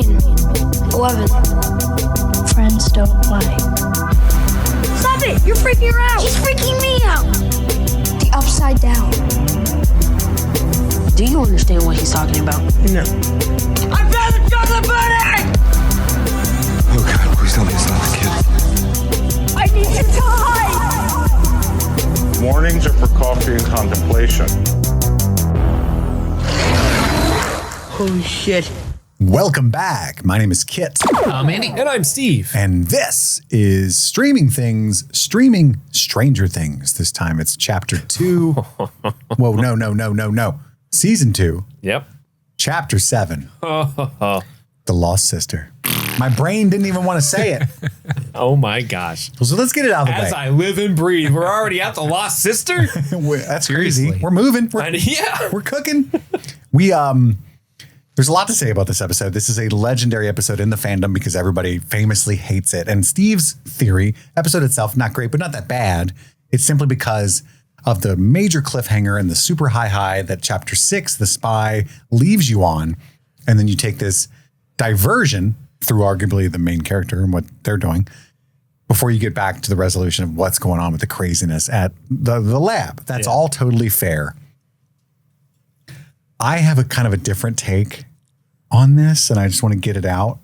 11. Friends don't lie. Stop it! You're freaking her out! She's freaking me out! The upside down. Do you understand what he's talking about? No. I found the chocolate pudding! Oh God, please tell me it's not the kid. I need you to hide! Mornings are for coffee and contemplation. Holy shit. Welcome back. My name is Kit. I'm Andy. And I'm Steve. And this is Streaming Stranger Things. This time it's chapter 2. Whoa, no. Season 2. Yep. Chapter 7. The Lost Sister. My brain didn't even want to say it. Oh my gosh. So let's get it out of the way. As I live and breathe, we're already at the Lost Sister? That's Seriously. crazy. We're moving. Yeah. We're cooking. There's a lot to say about this episode. This is a legendary episode in the fandom because everybody famously hates it. And Steve's theory, episode itself, not great, but not that bad. It's simply because of the major cliffhanger and the super high that chapter 6, The Spy, leaves you on. And then you take this diversion through arguably the main character and what they're doing before you get back to the resolution of what's going on with the craziness at the lab. That's all totally fair. I have a kind of a different take on this, and I just want to get it out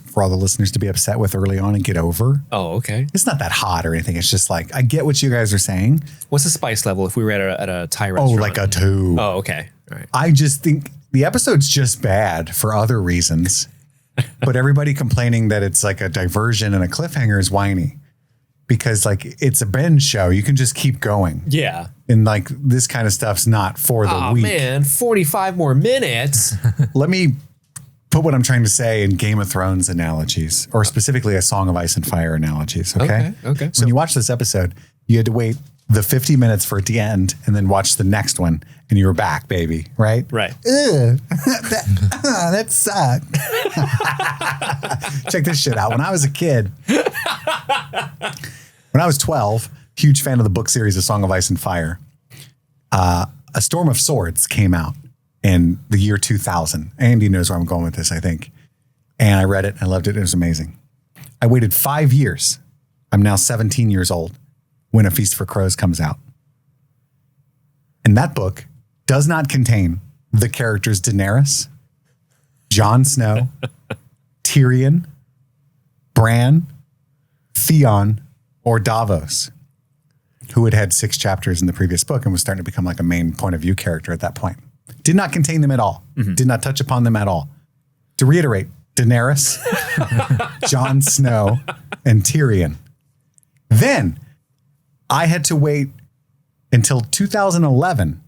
for all the listeners to be upset with early on and get over. Oh, okay. It's not that hot or anything. It's just like, I get what you guys are saying. What's the spice level if we were at a Thai restaurant? Oh, like a 2. Oh, okay. All right. I just think the episode's just bad for other reasons, but everybody complaining that it's like a diversion and a cliffhanger is whiny because like it's a binge show. You can just keep going. Yeah. And like this kind of stuff's not for the week. Oh man, 45 more minutes. Let me put what I'm trying to say in Game of Thrones analogies, or specifically a Song of Ice and Fire analogies. Okay. So when you watch this episode, you had to wait the 50 minutes for it to end and then watch the next one and you were back, baby. Right? Right. That sucked. Check this shit out. When I was a kid, when I was 12, huge fan of the book series, A Song of Ice and Fire. A Storm of Swords came out in the year 2000. Andy knows where I'm going with this, I think. And I read it. I loved it. It was amazing. I waited 5 years. I'm now 17 years old when A Feast for Crows comes out. And that book does not contain the characters Daenerys, Jon Snow, Tyrion, Bran, Theon, or Davos, who had 6 chapters in the previous book and was starting to become like a main point of view character at that point. Did not contain them at all. Did not touch upon them at all. To reiterate, Daenerys, Jon Snow, and Tyrion. Then I had to wait until 2011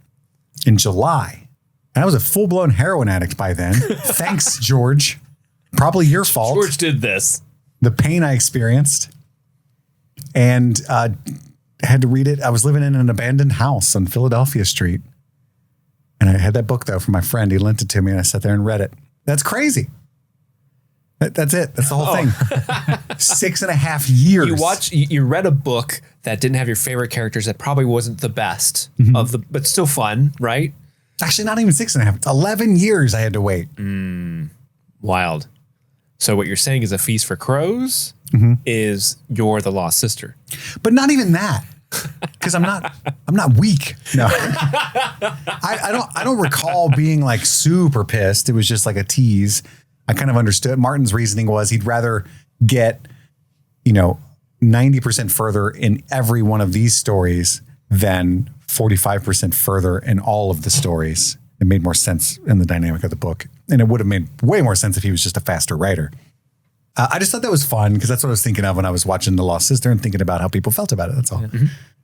in July. And I was a full-blown heroin addict by then. Thanks, George. Probably your fault. George did this. The pain I experienced. And had to read it. I was living in an abandoned house on Philadelphia Street. And I had that book, though, from my friend. He lent it to me, and I sat there and read it. That's crazy. That's it. That's the whole thing. 6.5 years. You read a book that didn't have your favorite characters, that probably wasn't the best but still fun, right? Actually, not even 6.5. It's 11 years I had to wait. Wild. So what you're saying is A Feast for Crows is You're the Lost Sister. But not even that. Because I'm not weak. No. I don't recall being like super pissed. It was just like a tease. I kind of understood. Martin's reasoning was he'd rather get, 90% further in every one of these stories than 45% further in all of the stories. It made more sense in the dynamic of the book. And it would have made way more sense if he was just a faster writer. I just thought that was fun because that's what I was thinking of when I was watching The Lost Sister and thinking about how people felt about it. That's all.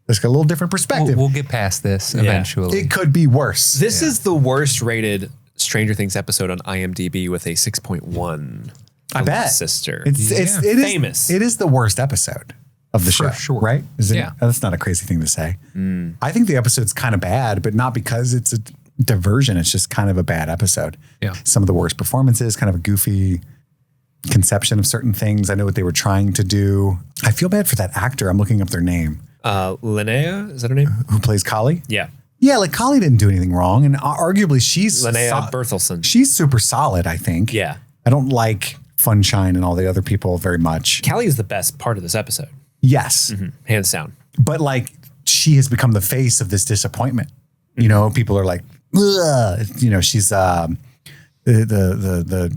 Just got a little different perspective. We'll get past this eventually. It could be worse. This is the worst rated Stranger Things episode on IMDb with a 6.1. I bet. Lost Sister. It is famous. It is the worst episode of the show, sure. Right? Is it? Yeah. That's not a crazy thing to say. I think the episode's kind of bad, but not because it's a diversion. It's just kind of a bad episode. Yeah. Some of the worst performances, kind of a goofy conception of certain things. I know what they were trying to do. I feel bad for that actor. I'm looking up their name. Linnea, is that her name? Who plays Kali? Yeah. Yeah, like Kali didn't do anything wrong. And arguably she's... Linnea Berthelsen. She's super solid, I think. Yeah. I don't like Funshine and all the other people very much. Callie is the best part of this episode. Yes. Hands down. But like, she has become the face of this disappointment. You know, people are like, ugh. You know, she's the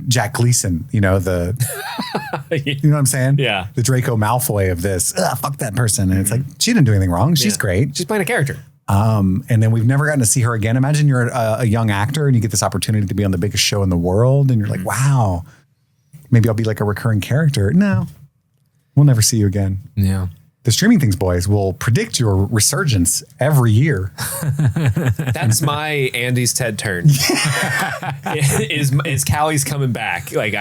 Jack Gleason, you know, you know what I'm saying? Yeah. The Draco Malfoy of this, fuck that person. And it's like, she didn't do anything wrong. She's great. She's playing a character. And then we've never gotten to see her again. Imagine you're a young actor and you get this opportunity to be on the biggest show in the world. And you're like, wow, maybe I'll be like a recurring character. No, we'll never see you again. Yeah. The Streaming Things boys will predict your resurgence every year. That's my Andy's TED turn. is Callie's coming back? Like,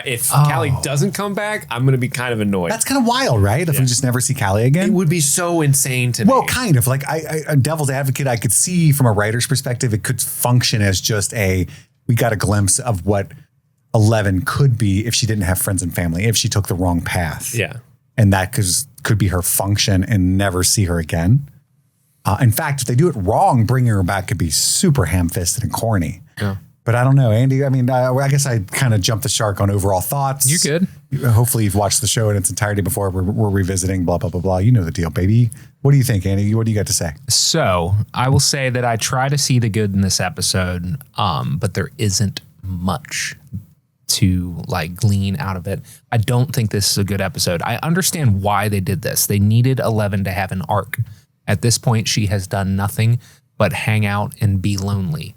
if Callie doesn't come back, I'm going to be kind of annoyed. That's kind of wild, right? If we just never see Callie again. It would be so insane to me. Well, kind of. Like, a devil's advocate, I could see from a writer's perspective, it could function as just we got a glimpse of what 11 could be if she didn't have friends and family, if she took the wrong path. Yeah. And that could be her function and never see her again. In fact, if they do it wrong, bringing her back could be super ham-fisted and corny. Yeah. But I don't know, Andy. I mean, I guess I kind of jumped the shark on overall thoughts. You're good. Hopefully you've watched the show in its entirety before we're revisiting, blah, blah, blah, blah. You know the deal, baby. What do you think, Andy? What do you got to say? So I will say that I try to see the good in this episode, but there isn't much to like glean out of it. I don't think this is a good episode. I understand why they did this. They needed 11 to have an arc. At this point, she has done nothing but hang out and be lonely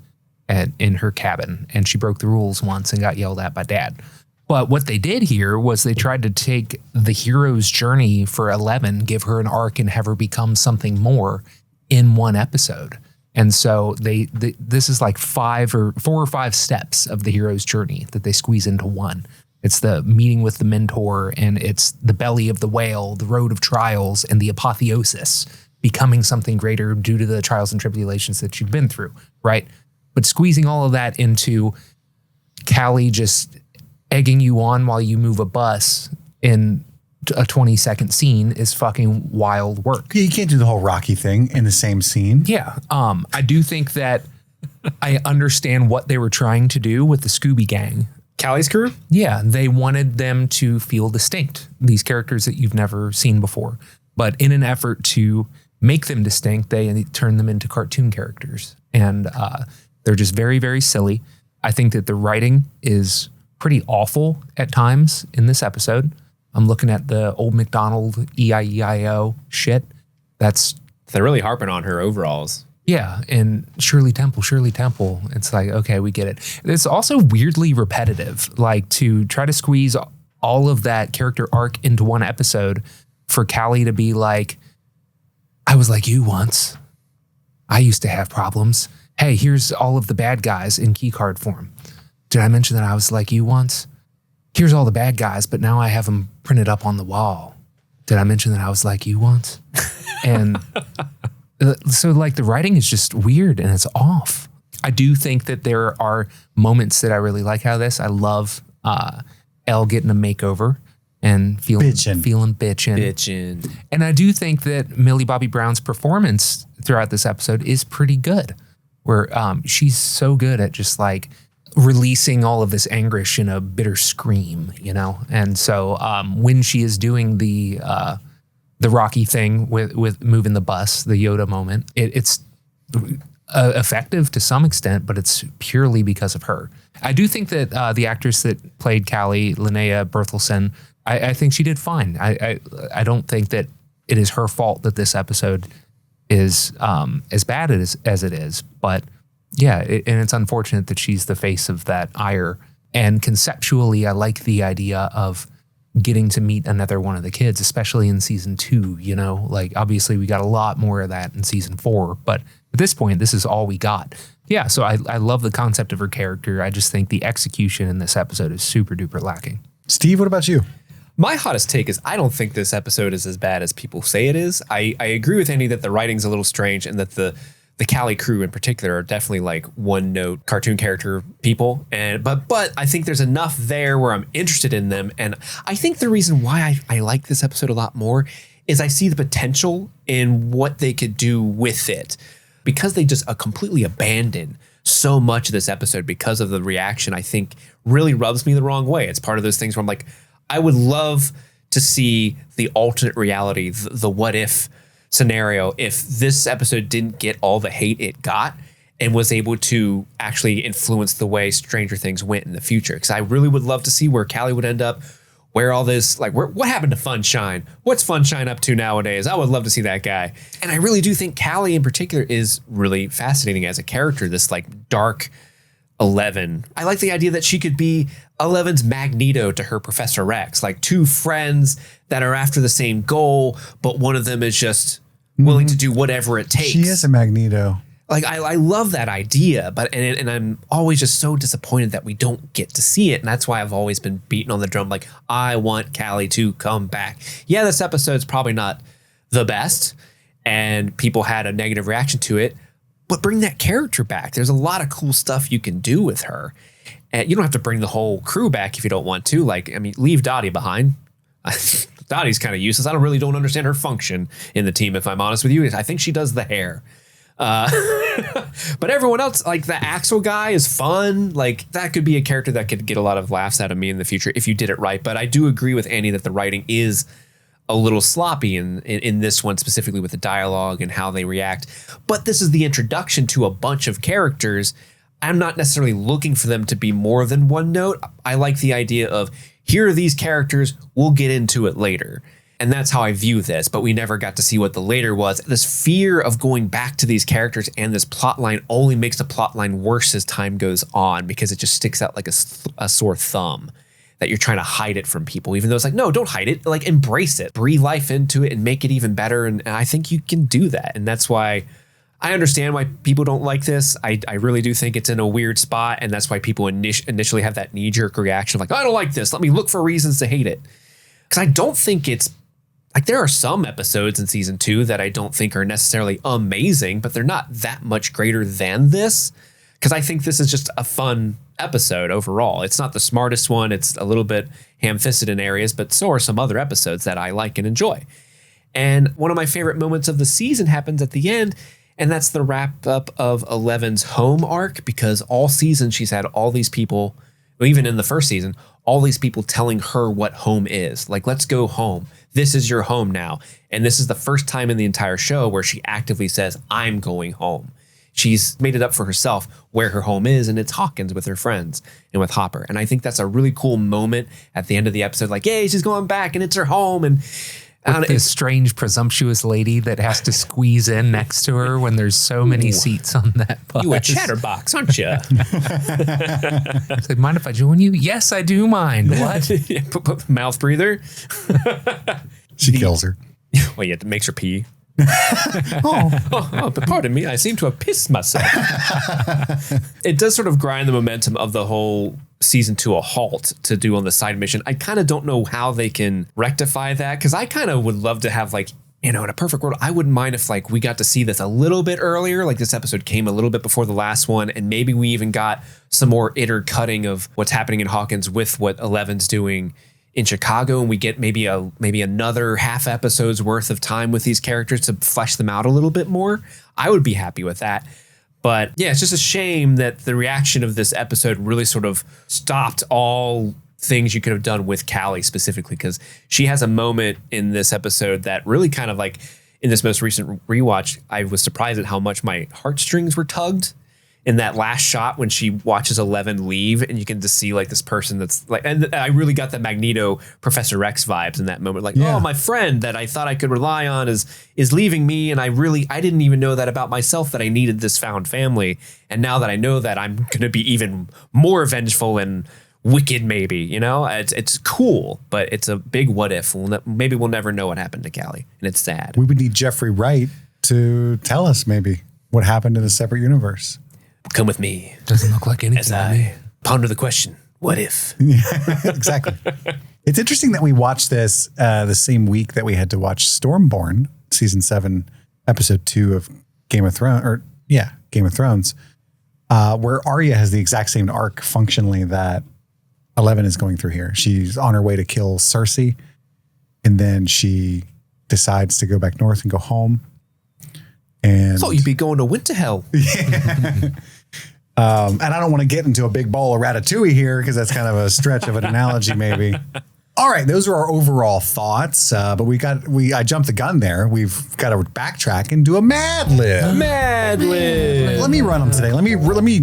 in her cabin. And she broke the rules once and got yelled at by Dad. But what they did here was they tried to take the hero's journey for 11, give her an arc and have her become something more in one episode. And so this is like 4 or 5 steps of the hero's journey that they squeeze into one. It's the meeting with the mentor, and it's the belly of the whale, the road of trials, and the apotheosis, becoming something greater due to the trials and tribulations that you've been through, right? But squeezing all of that into Callie just egging you on while you move a bus in a 20-second scene is fucking wild work. Yeah, you can't do the whole Rocky thing in the same scene. Yeah. I do think that I understand what they were trying to do with the Scooby Gang. Callie's crew? Yeah, they wanted them to feel distinct, these characters that you've never seen before. But in an effort to make them distinct, they turn them into cartoon characters. And they're just very, very silly. I think that the writing is pretty awful at times in this episode. I'm looking at the old McDonald E-I-E-I-O shit. They're really harping on her overalls. Yeah, and Shirley Temple. It's like, okay, we get it. It's also weirdly repetitive, like to try to squeeze all of that character arc into one episode for Callie to be like, I was like you once. I used to have problems. Hey, here's all of the bad guys in keycard form. Did I mention that I was like you once? Here's all the bad guys, but now I have them printed up on the wall. Did I mention that I was like you once? And so like the writing is just weird and it's off. I do think that there are moments that I really like out of this. I love Elle getting a makeover and feeling bitchin'. And I do think that Millie Bobby Brown's performance throughout this episode is pretty good, where she's so good at just like releasing all of this anguish in a bitter scream, you know? And so when she is doing the Rocky thing with moving the bus, the Yoda moment, it's effective to some extent, but it's purely because of her. I do think that the actress that played Callie, Linnea Berthelsen, I think she did fine. I don't think that it is her fault that this episode is as bad as it is, but yeah, and it's unfortunate that she's the face of that ire. And conceptually, I like the idea of getting to meet another one of the kids, especially in season 2, you know, like obviously we got a lot more of that in season 4, but at this point, this is all we got. Yeah. So I love the concept of her character. I just think the execution in this episode is super duper lacking. Steve, what about you? My hottest take is I don't think this episode is as bad as people say it is. I agree with Andy that the writing's a little strange and that the Callie crew in particular are definitely like one-note cartoon character people. But I think there's enough there where I'm interested in them. And I think the reason why I like this episode a lot more is I see the potential in what they could do with it. because they just completely abandon so much of this episode because of the reaction, I think really rubs me the wrong way. It's part of those things where I'm like, I would love to see the alternate reality, the what if scenario, if this episode didn't get all the hate it got and was able to actually influence the way Stranger Things went in the future. Because I really would love to see where Callie would end up, where all this, like, what happened to Funshine? What's Funshine up to nowadays? I would love to see that guy. And I really do think Callie in particular is really fascinating as a character, this like dark Eleven. I like the idea that she could be Eleven's Magneto to her Professor X, like two friends that are after the same goal, but one of them is just willing to do whatever it takes. She is a Magneto. Like, I love that idea, but and I'm always just so disappointed that we don't get to see it. And that's why I've always been beating on the drum. Like, I want Callie to come back. Yeah, this episode's probably not the best and people had a negative reaction to it, but bring that character back. There's a lot of cool stuff you can do with her. And you don't have to bring the whole crew back if you don't want to. Like, I mean, leave Dottie behind. Dottie's kind of useless. I don't understand her function in the team, if I'm honest with you. I think she does the hair. But everyone else, like the Axel guy is fun. Like, that could be a character that could get a lot of laughs out of me in the future if you did it right. But I do agree with Andy that the writing is a little sloppy in this one, specifically with the dialogue and how they react. But this is the introduction to a bunch of characters. I'm not necessarily looking for them to be more than one note. I like the idea of, here are these characters, we'll get into it later. And that's how I view this, but we never got to see what the later was. This fear of going back to these characters and this plot line only makes the plot line worse as time goes on, because it just sticks out like a sore thumb that you're trying to hide it from people, even though it's like, no, don't hide it. Like, embrace it, breathe life into it and make it even better. And I think you can do that. And that's why I understand why people don't like this. I really do think it's in a weird spot. And that's why people initially have that knee-jerk reaction of like, I don't like this. Let me look for reasons to hate it. Because I don't think it's, like, there are some episodes in season 2 that I don't think are necessarily amazing, but they're not that much greater than this. Because I think this is just a fun episode overall. It's not the smartest one. It's a little bit ham-fisted in areas, but so are some other episodes that I like and enjoy. And one of my favorite moments of the season happens at the end, and that's the wrap up of Eleven's home arc, because all season she's had all these people, well, even in the first season, all these people telling her what home is. Like, let's go home. This is your home now. And this is the first time in the entire show where she actively says, I'm going home. She's made it up for herself where her home is, and it's Hawkins with her friends and with Hopper. And I think that's a really cool moment at the end of the episode. Like, yay, she's going back and it's her home. And this strange, presumptuous lady that has to squeeze in next to her when there's so many seats on that bus. You a chatterbox, aren't you? It's like, mind if I join you? Yes, I do mind. What? Mouth breather. She kills her. Well, yeah, it makes her pee. But pardon me, I seem to have pissed myself. It does sort of grind the momentum of the whole season to a halt to do on the side mission. I kind of don't know how they can rectify that, because I kind of would love to have, like, you know, in a perfect world, I wouldn't mind if, like, we got to see this a little bit earlier. Like, this episode came a little bit before the last one, and maybe we even got some more intercutting of what's happening in Hawkins with what Eleven's doing in Chicago, and we get maybe another half episode's worth of time with these characters to flesh them out a little bit more. I would be happy with that. But yeah, it's just a shame that the reaction of this episode really sort of stopped all things you could have done with Callie specifically, because she has a moment in this episode that really kind of, like, in this most recent rewatch, I was surprised at how much my heartstrings were tugged in that last shot when she watches Eleven leave, and you can just see, like, this person that's like, and I really got the Magneto Professor X vibes in that moment. Like, oh, my friend that I thought I could rely on is leaving me. And I didn't even know that about myself, that I needed this found family. And now that I know that, I'm going to be even more vengeful and wicked, maybe, you know. It's cool, but it's a big what if. Maybe we'll never know what happened to Callie, and it's sad. We would need Jeffrey Wright to tell us maybe what happened in a separate universe. Come with me. Doesn't look like anything. As I ponder the question, what if? Yeah, exactly. It's interesting that we watched this the same week that we had to watch Stormborn, season 7, episode 2 of Game of Thrones, where Arya has the exact same arc functionally that Eleven is going through here. She's on her way to kill Cersei, and then she decides to go back north and go home. And Thought you'd be going to winter hell. and I don't want to get into a big bowl of ratatouille here because that's kind of a stretch of an analogy, maybe. All right, those are our overall thoughts. But I jumped the gun there. We've got to backtrack and do a Mad Lib. Mad Lib. Let me run them today. Let me.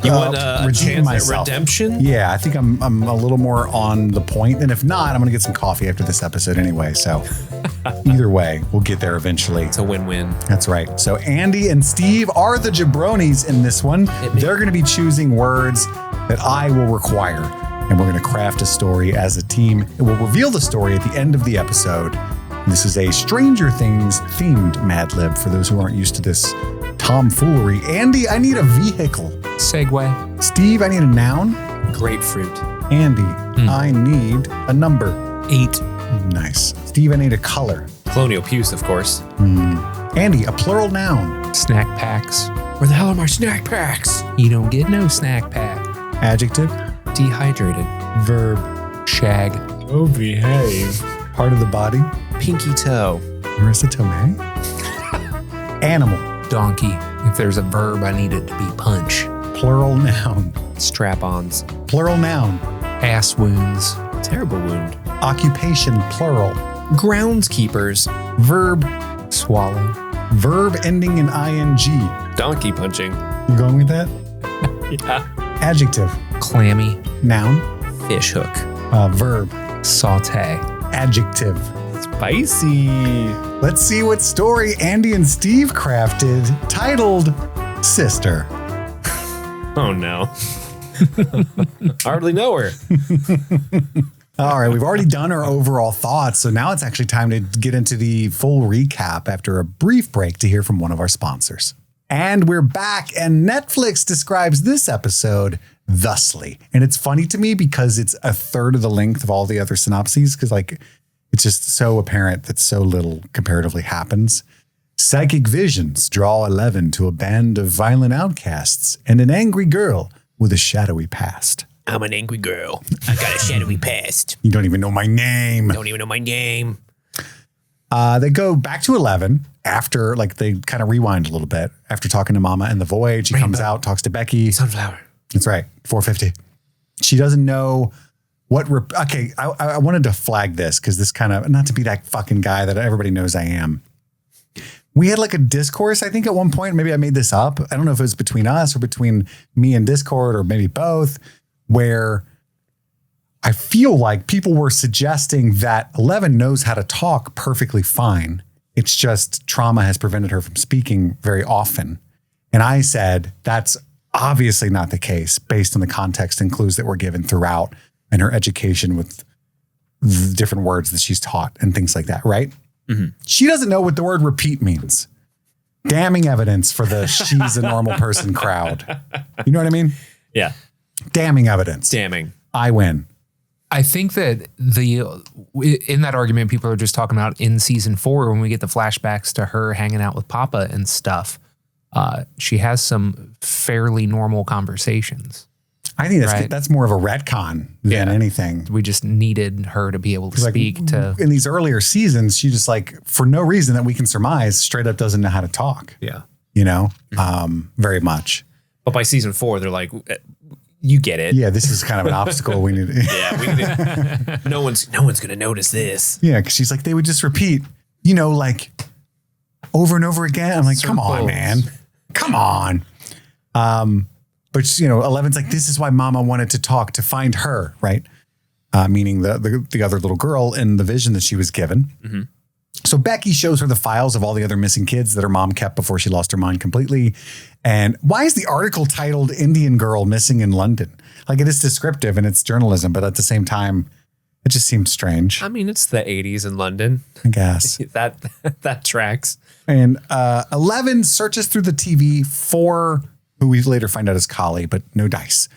You want a chance at redemption? Yeah, I think I'm a little more on the point. And if not, I'm going to get some coffee after this episode anyway. So either way, we'll get there eventually. It's a win-win. That's right. So Andy and Steve are the jabronis in this one. They're going to be choosing words that I will require. And we're going to craft a story as a team. It will reveal the story at the end of the episode. This is a Stranger Things themed Mad Lib for those who aren't used to this tomfoolery. Andy, I need a vehicle. Segway. Steve, I need a noun. Grapefruit. Andy, I need a number. 8. Nice. Steve, I need a color. Colonial Puce, of course. Andy, a plural noun. Snack packs. Where the hell are my snack packs? You don't get no snack pack. Adjective. Dehydrated. Verb. Shag. Oh, behave. Part of the body. Pinky toe. Marissa Tomei. Animal. Donkey. If there's a verb, I need it to be punch. Plural noun. Strap-ons. Plural noun. Ass wounds. Terrible wound. Occupation, plural. Groundskeepers. Verb. Swallow. Verb ending in ing. Donkey punching. You going with that? Yeah. Adjective. Clammy. Noun. Fish hook. Verb. Saute. Adjective. Spicy. Let's see what story Andy and Steve crafted, titled Sister. Oh, no. Hardly know her. All right, we've already done our overall thoughts, so now it's actually time to get into the full recap after a brief break to hear from one of our sponsors. And we're back, and Netflix describes this episode thusly. And it's funny to me because it's a third of the length of all the other synopses, because it's just so apparent that so little comparatively happens. Psychic visions draw 11 to a band of violent outcasts and an angry girl with a shadowy past. I'm an angry girl. I got a shadowy past. You don't even know my name. Don't even know my name. They go back to 11 after, they kind of rewind a little bit. After talking to Mama in the void, she comes out, talks to Becky. Sunflower. That's right, 450. She doesn't know what... I wanted to flag this because this kind of... Not to be that fucking guy that everybody knows I am. We had a discourse, I think, at one point. Maybe I made this up. I don't know if it was between us or between me and Discord or maybe both, where I feel like people were suggesting that 11 knows how to talk perfectly fine. It's just trauma has prevented her from speaking very often. And I said, that's obviously not the case based on the context and clues that were given throughout and her education with the different words that she's taught and things like that, right? Mm-hmm. She doesn't know what the word repeat means. Damning evidence for the she's a normal person crowd. You know what I mean? Yeah. Damning evidence. Damning. I win. I think that in that argument, people are just talking about in season 4 when we get the flashbacks to her hanging out with Papa and stuff. She has some fairly normal conversations. I think that's more of a retcon than anything. We just needed her to be able to speak to. In these earlier seasons, she just for no reason that we can surmise, straight up doesn't know how to talk. Yeah. You know, very much. But by season 4, they're like, you get it. Yeah, this is kind of an obstacle we need. Yeah, we need no one's going to notice this. Yeah, because she's they would just repeat, over and over again. I'm like, come on, man. Come on. But 11's this is why Mama wanted to talk, to find her, right? Meaning the other little girl in the vision that she was given. Mm-hmm. So Becky shows her the files of all the other missing kids that her mom kept before she lost her mind completely. And why is the article titled Indian Girl Missing in London? It is descriptive and it's journalism, but at the same time, it just seemed strange. I mean, it's the 80s in London. I guess. that tracks. And 11 searches through the TV for who we later find out is Kali, but no dice.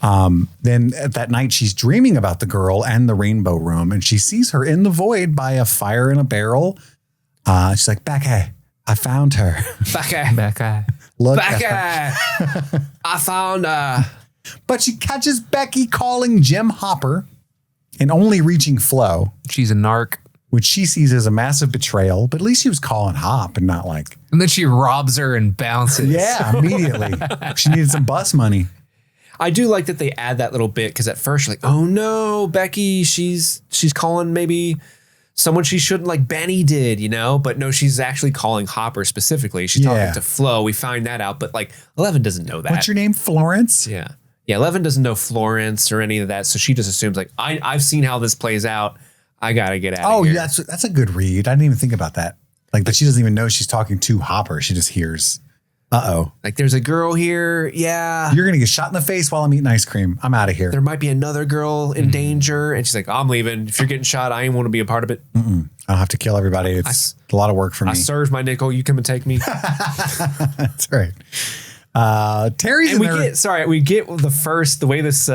Then at that night, she's dreaming about the girl and the rainbow room, and she sees her in the void by a fire in a barrel. She's like, Becca, I found her. Becca. Look, Becca, I found her. But she catches Becky calling Jim Hopper and only reaching Flo. She's a narc. which she sees as a massive betrayal, but at least she was calling Hop and not like. And then she robs her and bounces. Yeah, immediately. She needed some bus money. I do like that they add that little bit because at first you're like, oh no, Becky, she's calling maybe someone she shouldn't, like Benny did, you know? But no, she's actually calling Hopper specifically. She's talking to Flo. We find that out, but like Eleven doesn't know that. What's your name, Florence? Yeah. Yeah, Eleven doesn't know Florence or any of that, so she just assumes like I've seen how this plays out. I gotta get out of here. Oh, that's a good read. I didn't even think about that. Like that she doesn't even know she's talking to Hopper. She just hears, like there's a girl here. Yeah. You're gonna get shot in the face while I'm eating ice cream. I'm out of here. There might be another girl in danger. And she's like, I'm leaving. If you're getting shot, I ain't want to be a part of it. I'll have to kill everybody. It's a lot of work for me. I served my nickel. You come and take me. That's right. Terry's and in we get the way this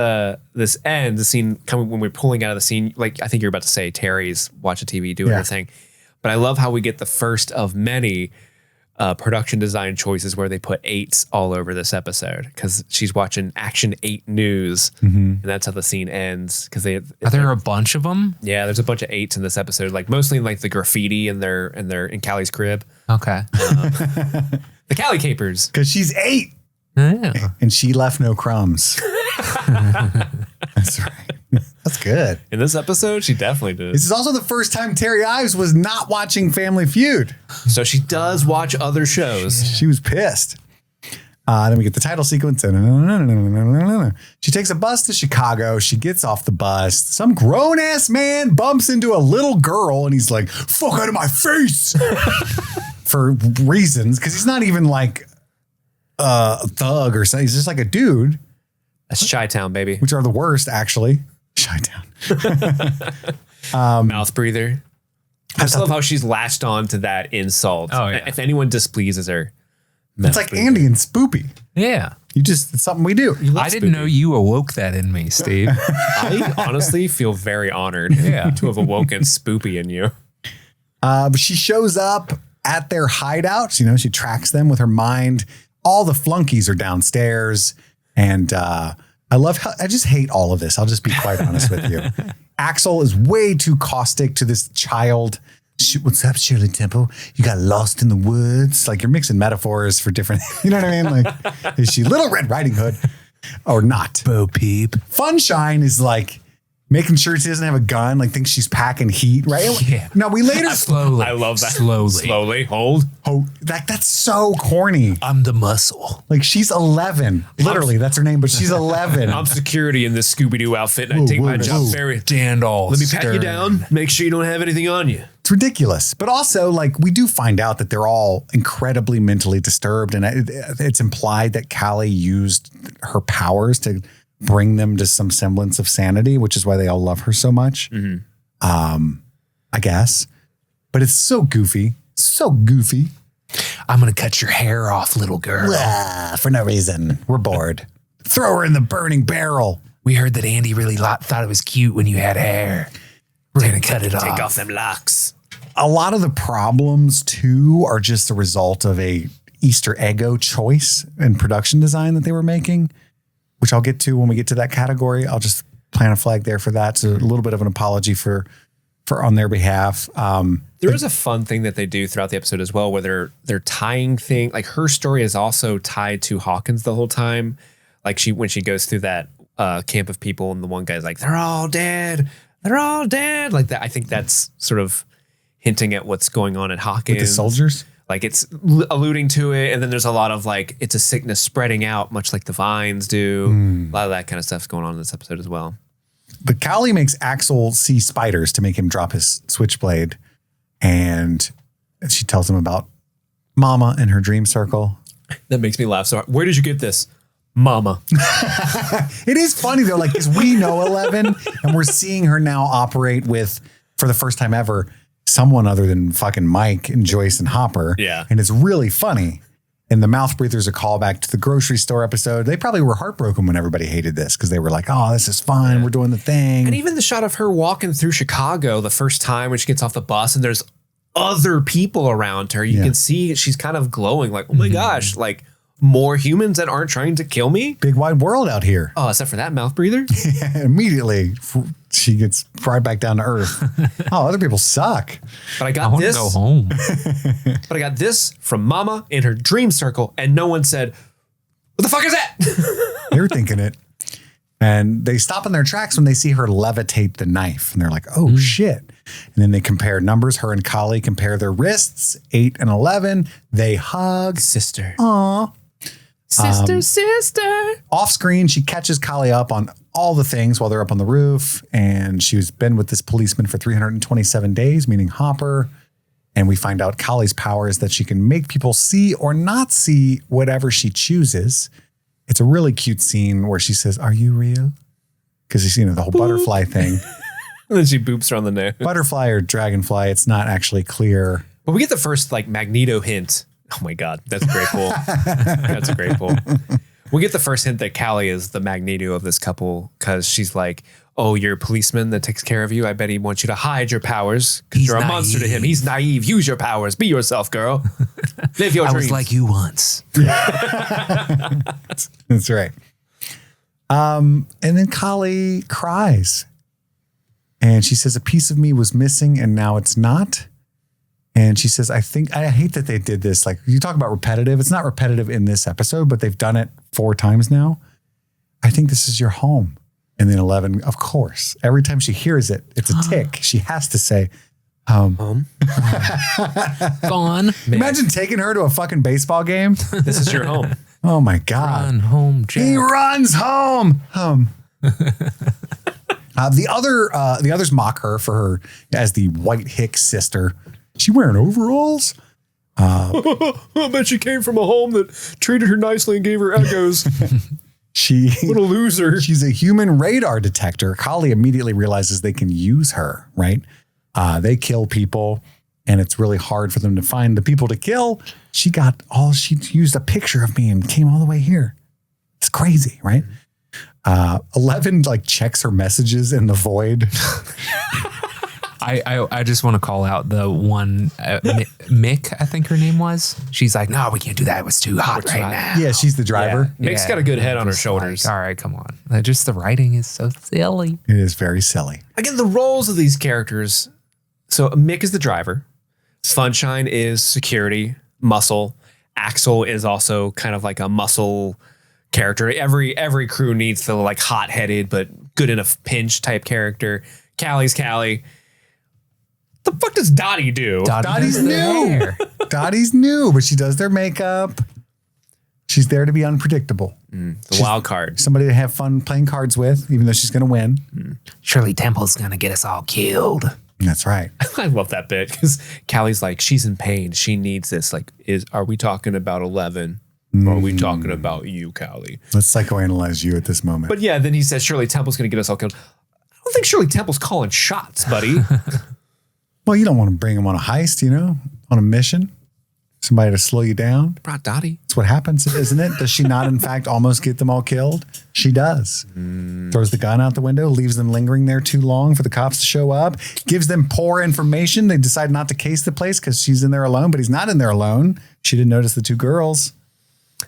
ends, the scene coming when we're pulling out of the scene, like I think you're about to say Terry's watching TV doing her thing. But I love how we get the first of many production design choices where they put 8s all over this episode because she's watching Action 8 News, and that's how the scene ends. Because are there a bunch of them? Yeah, there's a bunch of 8s in this episode, like mostly like the graffiti in Callie's crib. Okay, the Callie capers because she's 8, and she left no crumbs. That's right. That's good. In this episode, she definitely did. This is also the first time Terry Ives was not watching Family Feud. So she does watch other shows. She was pissed. Then we get the title sequence. She takes a bus to Chicago. She gets off the bus. Some grown ass man bumps into a little girl and he's like, fuck out of my face. For reasons. Because he's not even like a thug or something. He's just like a dude. That's Chi-Town, baby. Which are the worst, actually. Chi-Town. Mouth breather. I just love how she's latched on to that insult. Oh, yeah. If anyone displeases her. It's like breather. Andy and Spoopy. Yeah. It's something we do. I didn't know you awoke that in me, Steve. I honestly feel very honored to have awoken Spoopy in you. But she shows up at their hideouts. You know, she tracks them with her mind. All the flunkies are downstairs. And I love how I just hate all of this. I'll just be quite honest with you. Axel is way too caustic to this child. What's up, Shirley Temple? You got lost in the woods. Like you're mixing metaphors for different, you know what I mean? Like, is she Little Red Riding Hood or not? Bo Peep. Funshine is like making sure she doesn't have a gun, like thinks she's packing heat, right? Yeah. Now we later Slowly. I love that. Slowly. Hold. That's so corny. I'm the muscle. Like she's 11. Literally, that's her name, but she's 11. I'm security in this Scooby-Doo outfit and I take my job very... Dandol. Let me pat you down. Make sure you don't have anything on you. It's ridiculous. But also, like, we do find out that they're all incredibly mentally disturbed. And it's implied that Callie used her powers to bring them to some semblance of sanity, which is why they all love her so much. I guess. But it's so goofy. So goofy. I'm going to cut your hair off, little girl. For no reason. We're bored. Throw her in the burning barrel. We heard that Andy really thought it was cute when you had hair. We're going to cut it off. Take off them locks. A lot of the problems, too, are just a result of a Easter Eggo choice and production design that they were making, which I'll get to when we get to that category. I'll just plant a flag there for that. So a little bit of an apology for on their behalf. There is a fun thing that they do throughout the episode as well, where they're tying things. Like her story is also tied to Hawkins the whole time. Like when she goes through that camp of people and the one guy's like, they're all dead. They're all dead. Like that. I think that's sort of hinting at what's going on at Hawkins. With the soldiers? Like it's alluding to it. And then there's a lot of like, it's a sickness spreading out, much like the vines do. A lot of that kind of stuff's going on in this episode as well. But Callie makes Axel see spiders to make him drop his switchblade. And she tells him about Mama and her dream circle. That makes me laugh so hard. Where did you get this? Mama. It is funny though, like, because we know 11 and we're seeing her now operate with, for the first time ever, someone other than fucking Mike and Joyce and Hopper. Yeah. And it's really funny. And the mouth breathers, a callback to the grocery store episode. They probably were heartbroken when everybody hated this because they were like, oh, this is fun. We're doing the thing. And even the shot of her walking through Chicago the first time when she gets off the bus and there's other people around her, you can see she's kind of glowing like, oh my gosh, like more humans that aren't trying to kill me? Big wide world out here. Oh, except for that mouth breather? Immediately, she gets right back down to earth. Oh, other people suck. But I I got want to this. go home. But I got this from Mama in her dream circle, and no one said, "What the fuck is that?" They were thinking it. And they stop in their tracks when they see her levitate the knife. And they're like, oh, shit. And then they compare numbers. Her and Kali compare their wrists, 8 and 11. They hug. Sister. Aw. Sister. Off screen, she catches Kali up on all the things while they're up on the roof. And she's been with this policeman for 327 days, meaning Hopper. And we find out Kali's power is that she can make people see or not see whatever she chooses. It's a really cute scene where she says, "Are you real?" Because you see, the whole butterfly thing. And then she boops her on the nose. Butterfly or dragonfly, it's not actually clear. But we get the first like Magneto hint. Oh my God, that's a great pull. That's a great pull. We get the first hint that Kali is the Magneto of this couple because she's like, "Oh, you're a policeman that takes care of you. I bet he wants you to hide your powers because He's you're a monster to him. naive. He's naive. Use your powers. Be yourself, girl. Live your I dreams." was like you once. That's right. And then Kali cries. And she says, "A piece of me was missing and now it's not." And she says, I hate that they did this. Like, you talk about repetitive. It's not repetitive in this episode, but they've done it 4 times now. "I think this is your home." And then 11, of course, every time she hears it, it's a tick. She has to say, Gone. Imagine taking her to a fucking baseball game. "This is your home." Oh my God. Run home, Jack. He runs home. The others mock her for her as the white hick sister. She wearing overalls? I bet she came from a home that treated her nicely and gave her Eggos. What a loser. She's a human radar detector. Kali immediately realizes they can use her, right? They kill people, and it's really hard for them to find the people to kill. She used a picture of me and came all the way here. It's crazy, right? 11 like checks her messages in the void. I just want to call out the one Mick, I think her name was. She's like, "No, we can't do that. It was too hot right now." Yeah, she's the driver. Mick's got a good head on her Just shoulders. like, all right, come on. Just the writing is so silly. It is very silly. Again, the roles of these characters. So Mick is the driver. Sunshine is security, muscle. Axel is also kind of like a muscle character. Every crew needs the like hot-headed but good in a pinch type character. Callie's Callie. The fuck does Dottie do? Dottie's new. Dottie's new, but she does their makeup. She's there to be unpredictable. The wild card. Somebody to have fun playing cards with, even though she's going to win. Shirley Temple's gonna get us all killed. That's right. I love that bit because Callie's like, she's in pain. She needs this. Like, are we talking about 11? Or are we talking about you, Callie? Let's psychoanalyze you at this moment. But yeah, then he says Shirley Temple's going to get us all killed. I don't think Shirley Temple's calling shots, buddy. Well, you don't want to bring them on a heist, on a mission. Somebody to slow you down. Brought Dottie. That's what happens, isn't it? Does she not, in fact, almost get them all killed? She does. Throws the gun out the window, leaves them lingering there too long for the cops to show up, gives them poor information. They decide not to case the place because she's in there alone, but he's not in there alone. She didn't notice the 2 girls.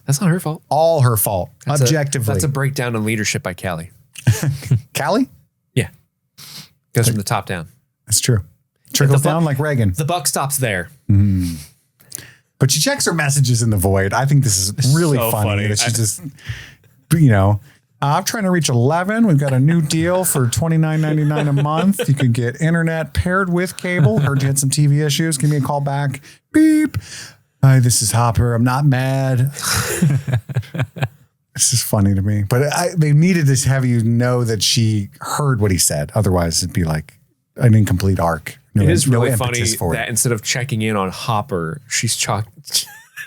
That's not her fault. All her fault, objectively. That's a breakdown in leadership by Callie. Callie? Yeah. Goes from the top down. That's true. Trickles down like Reagan. The buck stops there. But she checks her messages in the void. I think this is really so funny. funny. That she just, I'm trying to reach 11. We've got a new deal for $29.99 a month. You can get internet paired with cable. Heard you had some TV issues. Give me a call back. Beep. Hi, this is Hopper. I'm not mad. This is funny to me. But they needed to have you know that she heard what he said. Otherwise, it'd be like an incomplete arc. It is really funny impetus for that instead of checking in on Hopper, she's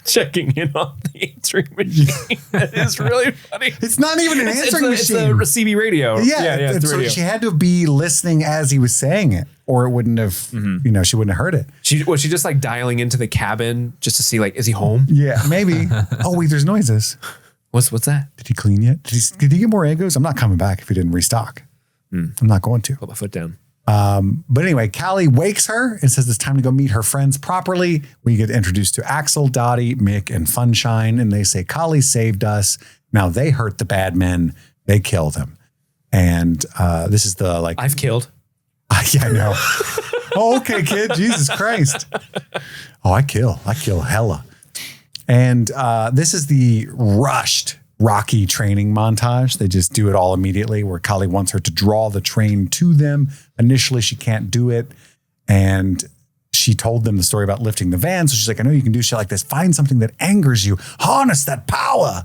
checking in on the answering machine. That is really funny. It's not even an answering machine. It's a CB radio. Yeah, it's so radio. she had to be listening as he was saying it, or it wouldn't have, she wouldn't have heard it. Was she just like dialing into the cabin just to see like, is he home? Yeah, maybe. Oh wait, there's noises. What's that? Did he clean yet? Did he get more Eggos? I'm not coming back if he didn't restock. I'm not going to. Put my foot down. But anyway, Callie wakes her and says it's time to go meet her friends properly. We get introduced to Axel, Dottie, Mick, and Funshine, and they say, Callie saved us. Now they hurt the bad men. They killed him. And this is the like... I've killed. Yeah, I know. Oh, okay, kid. Jesus Christ. Oh, I kill hella. And this is the rushed Rocky training montage. They just do it all immediately, where Callie wants her to draw the train to them. Initially, she can't do it. And she told them the story about lifting the van. So she's like, I know you can do shit like this. Find something that angers you. Harness that power.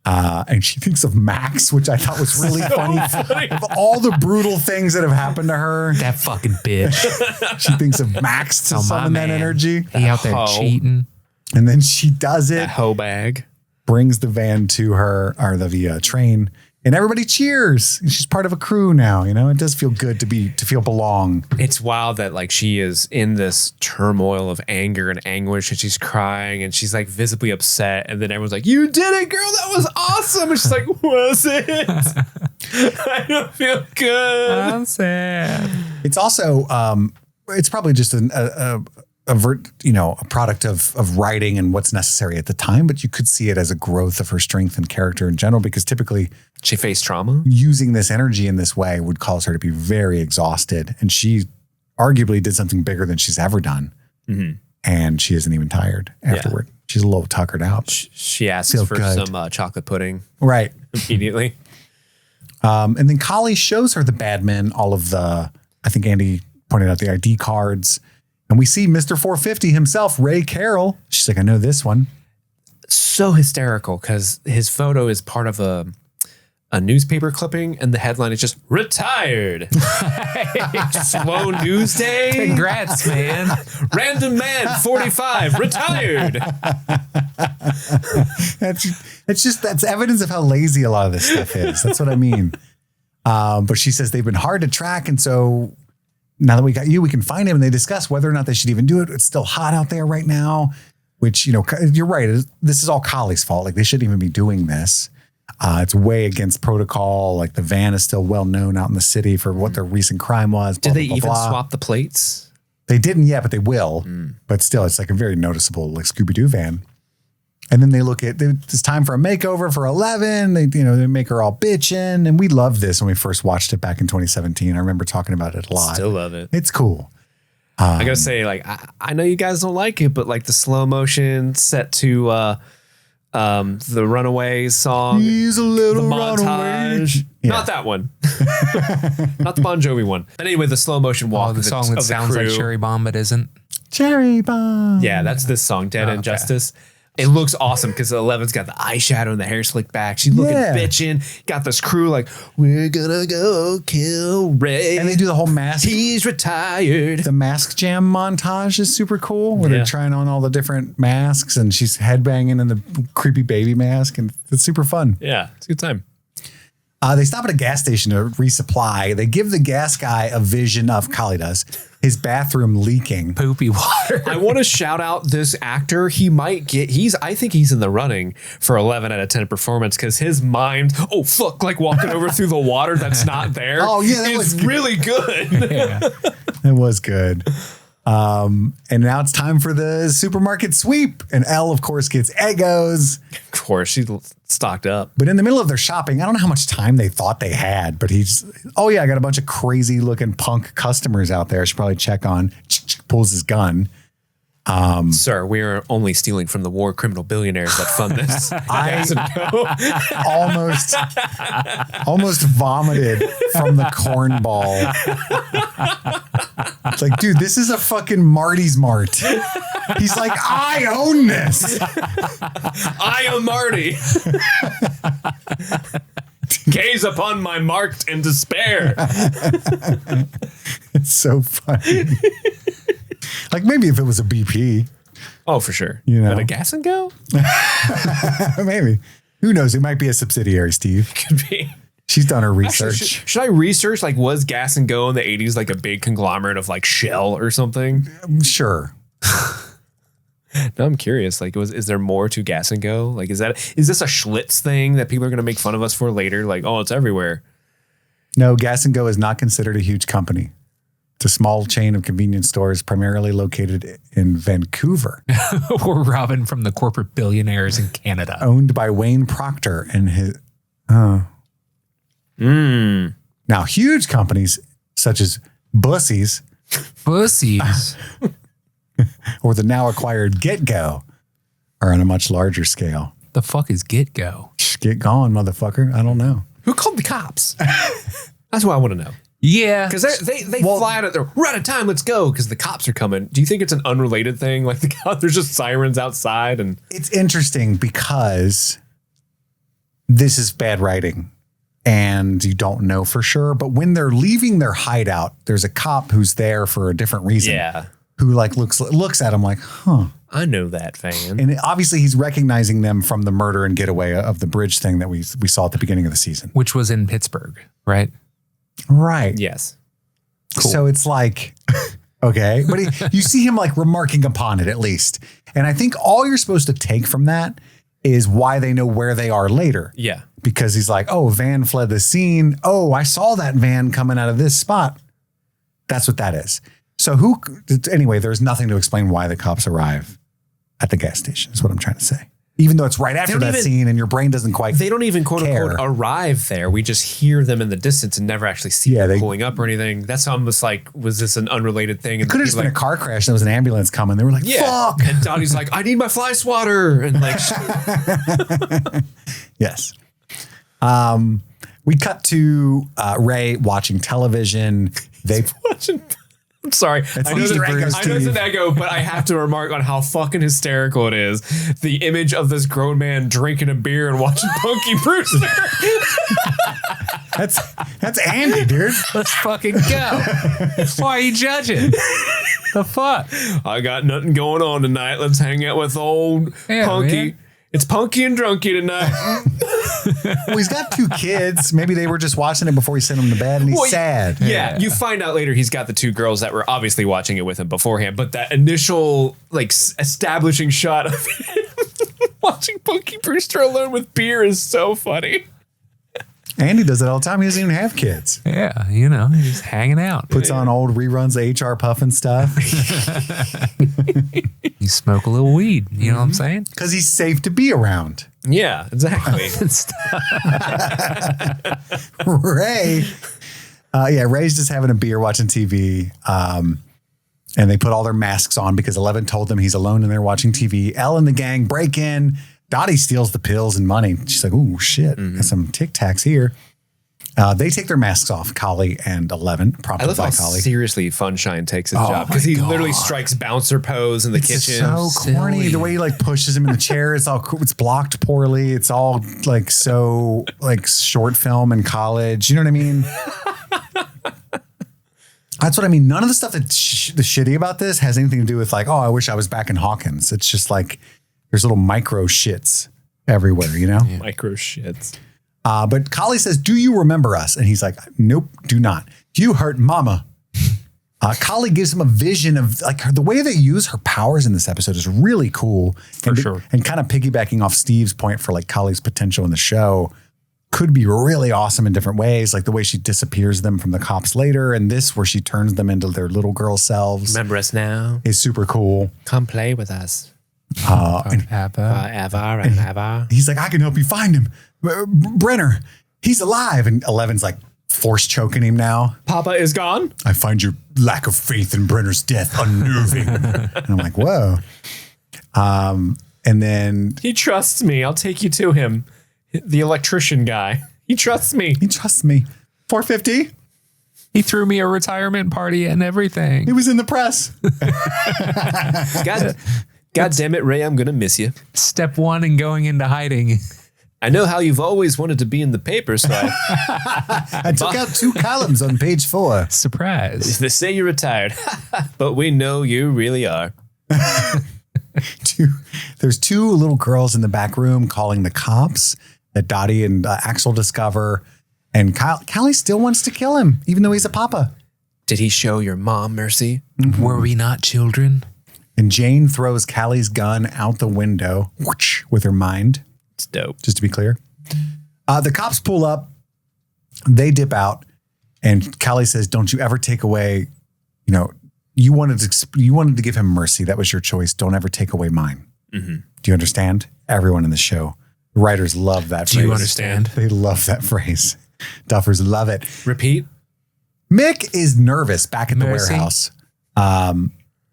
And she thinks of Max, which I thought was really funny. Of all the brutal things that have happened to her, That fucking bitch. she thinks of Max to summon that energy. He out there cheating. And then she does it. That hoe bag. Brings the van to her, or the train, and everybody cheers. She's part of a crew now. You know, it does feel good to feel belong. It's wild that like she is in this turmoil of anger and anguish, and she's crying and she's like visibly upset, and then everyone's like, "You did it, girl! That was awesome!" And she's like, "Was it? I don't feel good. I'm sad." It's also, it's probably just a product of writing and what's necessary at the time, but you could see it as a growth of her strength and character in general, because typically She faced trauma. using this energy in this way would cause her to be very exhausted. And she arguably did something bigger than she's ever done. Mm-hmm. And she isn't even tired afterward. Yeah. She's a little tuckered out. She asks Feel for good. some chocolate pudding. Right. Immediately. And then Callie shows her the bad men, all of I think Andy pointed out the ID cards. And we see Mr. 450 himself, Ray Carroll. She's like, I know this one. So hysterical because his photo is part of a newspaper clipping, and the headline is just "Retired." Slow news day. Congrats, man. Random man, 45, retired. That's evidence of how lazy a lot of this stuff is. That's what I mean. But she says they've been hard to track, and so now that we got you, we can find him. And they discuss whether or not they should even do it. It's still hot out there right now, which, you know, you're right. This is all Collie's fault. Like, they shouldn't even be doing this. It's way against protocol. Like, the van is still well known out in the city for what their recent crime was. Did they even swap the plates? They didn't yet, but they will. But still, it's like a very noticeable, like, Scooby-Doo van. And then they look at, it's time for a makeover for 11. They make her all bitching. And we loved this when we first watched it back in 2017. I remember talking about it a lot. Still love it. It's cool. I gotta say, like, I know you guys don't like it, but like the slow motion set to the Runaways song. He's a little the montage. Yeah. Not that one. Not the Bon Jovi one. But anyway, the slow motion walk. The song that sounds like Cherry Bomb but isn't. Cherry Bomb. Yeah, that's this song, Dead Injustice. It looks awesome because 11's got the eyeshadow and the hair slicked back. She's looking bitching. Got this crew like, we're gonna go kill Ray. And they do the whole mask. He's retired. The mask jam montage is super cool, where they're trying on all the different masks, and she's headbanging in the creepy baby mask, and it's super fun. Yeah, it's a good time. They stop at a gas station to resupply. They give the gas guy a vision of, Callie does, his bathroom leaking. Poopy water. I want to shout out this actor. I think he's in the running for 11 out of 10 performance because his mind, like walking over through the water that's not there. Oh, yeah, that was really good. Yeah, it was good. And now it's time for the supermarket sweep. And Elle, of course, gets Eggos. Of course, she's stocked up. But in the middle of their shopping, I don't know how much time they thought they had, but I got a bunch of crazy looking punk customers out there I should probably check on. Pulls his gun. Sir, we are only stealing from the war criminal billionaires that fund this. I almost vomited from the cornball. It's like, dude, this is a fucking Marty's Mart. He's like, I own this. I am Marty. Gaze upon my mart in despair. It's so funny. Like, maybe if it was a BP. Oh, for sure. You know, but a Gas and Go? Maybe. Who knows? It might be a subsidiary, Steve. Could be. She's done her research. Actually, should I research, like, was Gas and Go in the 80s like a big conglomerate of like Shell or something? Sure. No, I'm curious. Like, is there more to Gas and Go? Like, is this a Schlitz thing that people are going to make fun of us for later? Like, oh, it's everywhere. No, Gas and Go is not considered a huge company. It's a small chain of convenience stores primarily located in Vancouver, We're robbing from the corporate billionaires in Canada. owned by Wayne Proctor and his. Now, huge companies such as Bussies Pussies. or the now acquired Get-Go are on a much larger scale. The fuck is Get Go? Get gone, motherfucker. I don't know. Who called the cops? That's what I want to know. Yeah. Because they fly out of there. We're out of time. Let's go. Because the cops are coming. Do you think it's an unrelated thing? Like there's just sirens outside, and It's interesting because this is bad writing and you don't know for sure. But when they're leaving their hideout, there's a cop who's there for a different reason. yeah, Who like looks at them like, huh. I know that fan. And obviously he's recognizing them from the murder and getaway of the bridge thing that we saw at the beginning of the season. Which was in Pittsburgh, right? Right. Yes. So it's like, okay. But you see him like remarking upon it at least. And I think all you're supposed to take from that is why they know where they are later. Yeah. Because he's like, oh, van fled the scene. Oh, I saw that van coming out of this spot. That's what that is. So anyway, there's nothing to explain why the cops arrive at the gas station is what I'm trying to say. Even though it's right after that scene and your brain doesn't quite They don't even quote care. unquote arrive there. We just hear them in the distance and never actually see them pulling up or anything. That's almost like, was this an unrelated thing? It could have just been a car crash. There was an ambulance coming. They were like, fuck. And Donnie's like, I need my fly swatter. And like, yes. We cut to Ray watching television. They I'm sorry. I know Eggos, it's an Eggo, but I have to remark on how fucking hysterical it is. The image of this grown man drinking a beer and watching Punky Brewster. That's Andy, dude. Let's fucking go. Why are you judging? The fuck? I got nothing going on tonight. Let's hang out with old Punky. Man. It's Punky and Drunky tonight. Well, he's got 2 kids. Maybe they were just watching it before he sent them to bed, and he's sad. Yeah, you find out later he's got the 2 girls that were obviously watching it with him beforehand, but that initial like establishing shot of him watching Punky Brewster alone with beer is so funny. Andy does it all the time. He doesn't even have kids. Yeah, you know, he's hanging out. Puts on old reruns of HR Puff and stuff. You smoke a little weed. You know what I'm saying? Because he's safe to be around. Yeah, exactly. Ray. Ray's just having a beer watching TV. And they put all their masks on because 11 told them he's alone and they're watching TV. Elle and the gang break in. Dottie steals the pills and money. She's like, oh, shit. Got some Tic Tacs here. They take their masks off, Collie and 11, I prompted love by how Collie. seriously Funshine takes his job because he literally strikes bouncer pose in the kitchen. So corny. Silly. The way he like pushes him in the chair, it's all it's blocked poorly. It's all like so like short film in college. You know what I mean? That's what I mean. None of the stuff that's the shitty about this has anything to do with like, oh, I wish I was back in Hawkins. It's just like there's little micro shits everywhere, you know? Micro shits. But Collie says, do you remember us? And he's like, nope, do not. You hurt mama. Collie gives him a vision of like the way they use her powers in this episode is really cool. For sure. And kind of piggybacking off Steve's point for like Collie's potential in the show could be really awesome in different ways. Like the way she disappears them from the cops later. And this where she turns them into their little girl selves Remember us now? is super cool. Come play with us. And Forever and ever. he's like, I can help you find him. Brenner, he's alive. And 11's like force choking him now. Papa is gone. I find your lack of faith in Brenner's death unnerving. And I'm like, whoa. And then He trusts me. I'll take you to him. The electrician guy. He trusts me. he trusts me. 450. He threw me a retirement party and everything. He was in the press. God damn it, Ray, I'm going to miss you. Step 1 in going into hiding. I know how you've always wanted to be in the paper, so I took out 2 columns on page 4. Surprise. they say you're retired, but we know you really are. There's 2 little girls in the back room calling the cops that Dottie and Axel discover. And Callie still wants to kill him, even though he's a papa. Did he show your mom mercy? Were we not children? And Jane throws Callie's gun out the window whoosh, with her mind. It's dope. Just to be clear. The cops pull up. They dip out. And Callie says, don't you ever take away you wanted to give him mercy. That was your choice. Don't ever take away mine. Mm-hmm. Do you understand? Everyone in the show, the writers love that phrase. Do you understand? They love that phrase. Duffers love it. Repeat. Mick is nervous back at the Mercy. warehouse,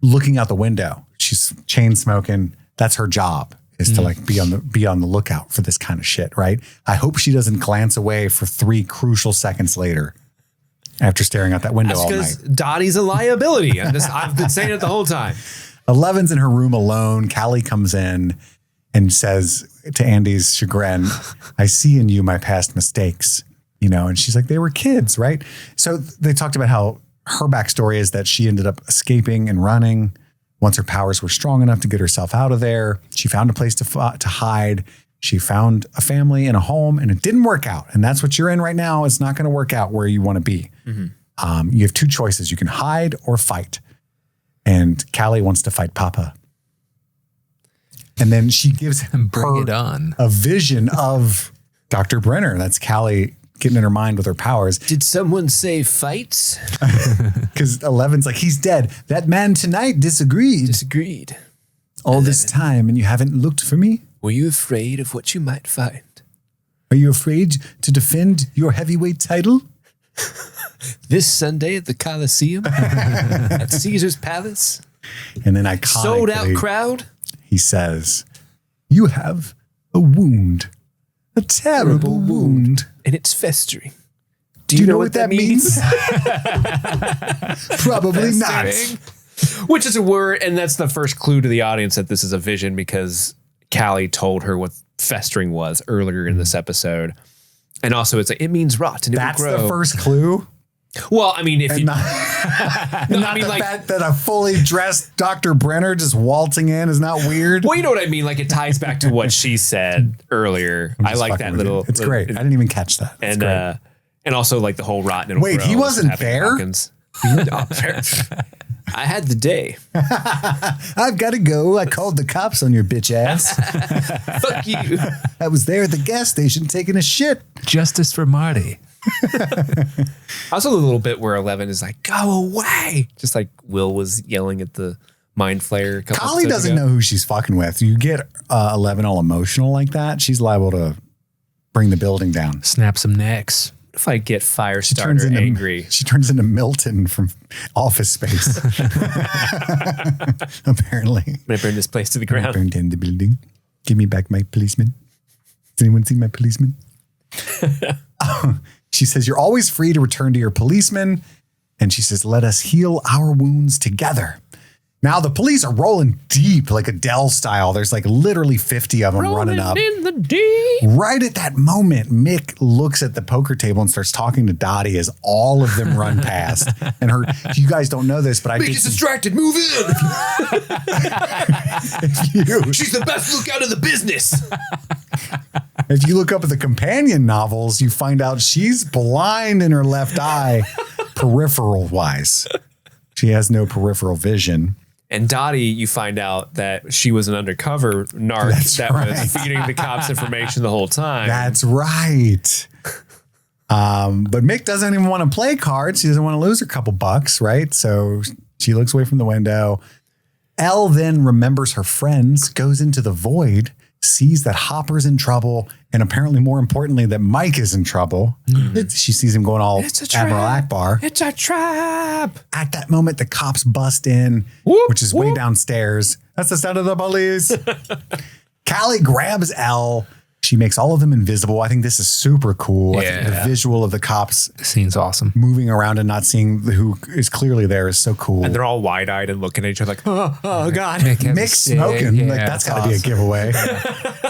looking out the window. She's chain smoking. That's her job, is to like be on the lookout for this kind of shit, right? I hope she doesn't glance away for 3 crucial seconds later after staring out that window That's all because night. Dottie's a liability. I've been saying it the whole time. 11's in her room alone. Callie comes in and says to Andy's chagrin, I see in you my past mistakes, and she's like, they were kids, right? So they talked about how her backstory is that she ended up escaping and running once her powers were strong enough to get herself out of there. She found a place to hide. She found a family and a home, and it didn't work out. And that's what you're in right now. It's not going to work out where you want to be. Mm-hmm. You have 2 choices. You can hide or fight. And Callie wants to fight Papa. And then she gives Bring it on. a vision of Dr. Brenner. That's Callie getting in her mind with her powers. Did someone say fight? Because 11's like, he's dead. That man tonight disagreed. Disagreed. All this time and you haven't looked for me? Were you afraid of what you might find? Are you afraid to defend your heavyweight title? This Sunday at the Coliseum at Caesar's Palace. And then iconically, Sold out crowd. he says, you have a wound. A terrible wound. And it's festering. Do you know what that means? Probably not. Which is a word, and that's the first clue to the audience that this is a vision because Callie told her what festering was earlier in this episode. And also it's like, it means rot and it That's will grow. the first clue. Well, I mean, if you... Not the fact that a fully dressed Dr. Brenner just waltzing in is not weird. Well, you know what I mean? Like, it ties back to what she said earlier. I like that little... It's great. I didn't even catch that. It's And great. and also, like, the whole rotten and Wait, he wasn't there? I had the day. I've got to go. I called the cops on your bitch ass. Fuck you. I was there at the gas station taking a shit. Justice for Marty. Also, the little bit where 11 is like, go away. Just like Will was yelling at the mind flayer. Collie doesn't know who she's fucking with. You get 11 all emotional like that, she's liable to bring the building down. Snap some necks. If I get Firestarter angry. She turns into Milton from Office Space. Apparently. I'm going to burn this place to the I ground. burned down the building. Give me back my policeman. Has anyone seen my policeman? She says, you're always free to return to your policeman. And she says, let us heal our wounds together. Now the police are rolling deep, like Adele style. There's like literally 50 of them running up. in the deep. Right at that moment, Mick looks at the poker table and starts talking to Dottie as all of them run past. And you guys don't know this, but I Mick did is distracted. Move in. She's the best lookout in the business. If you look up at the companion novels, you find out she's blind in her left eye, peripheral wise. She has no peripheral vision. And Dottie, you find out that she was an undercover narc was feeding the cops information the whole time. That's right. But Mick doesn't even want to play cards. She doesn't want to lose her couple bucks, right? So she looks away from the window. Elle then remembers her friends, goes into the void, sees that Hopper's in trouble, and apparently more importantly, that Mike is in trouble. She sees him going all Admiral Akbar. It's a trap. At that moment, the cops bust in, which is way downstairs. That's the sound of the police. Callie grabs Elle. She makes all of them invisible. I think this is super cool. I think the visual of the cops The scene's awesome. moving around and not seeing who is clearly there is so cool. And they're all wide-eyed and looking at each other like, oh God. Mick smoking, like that's got to be a giveaway.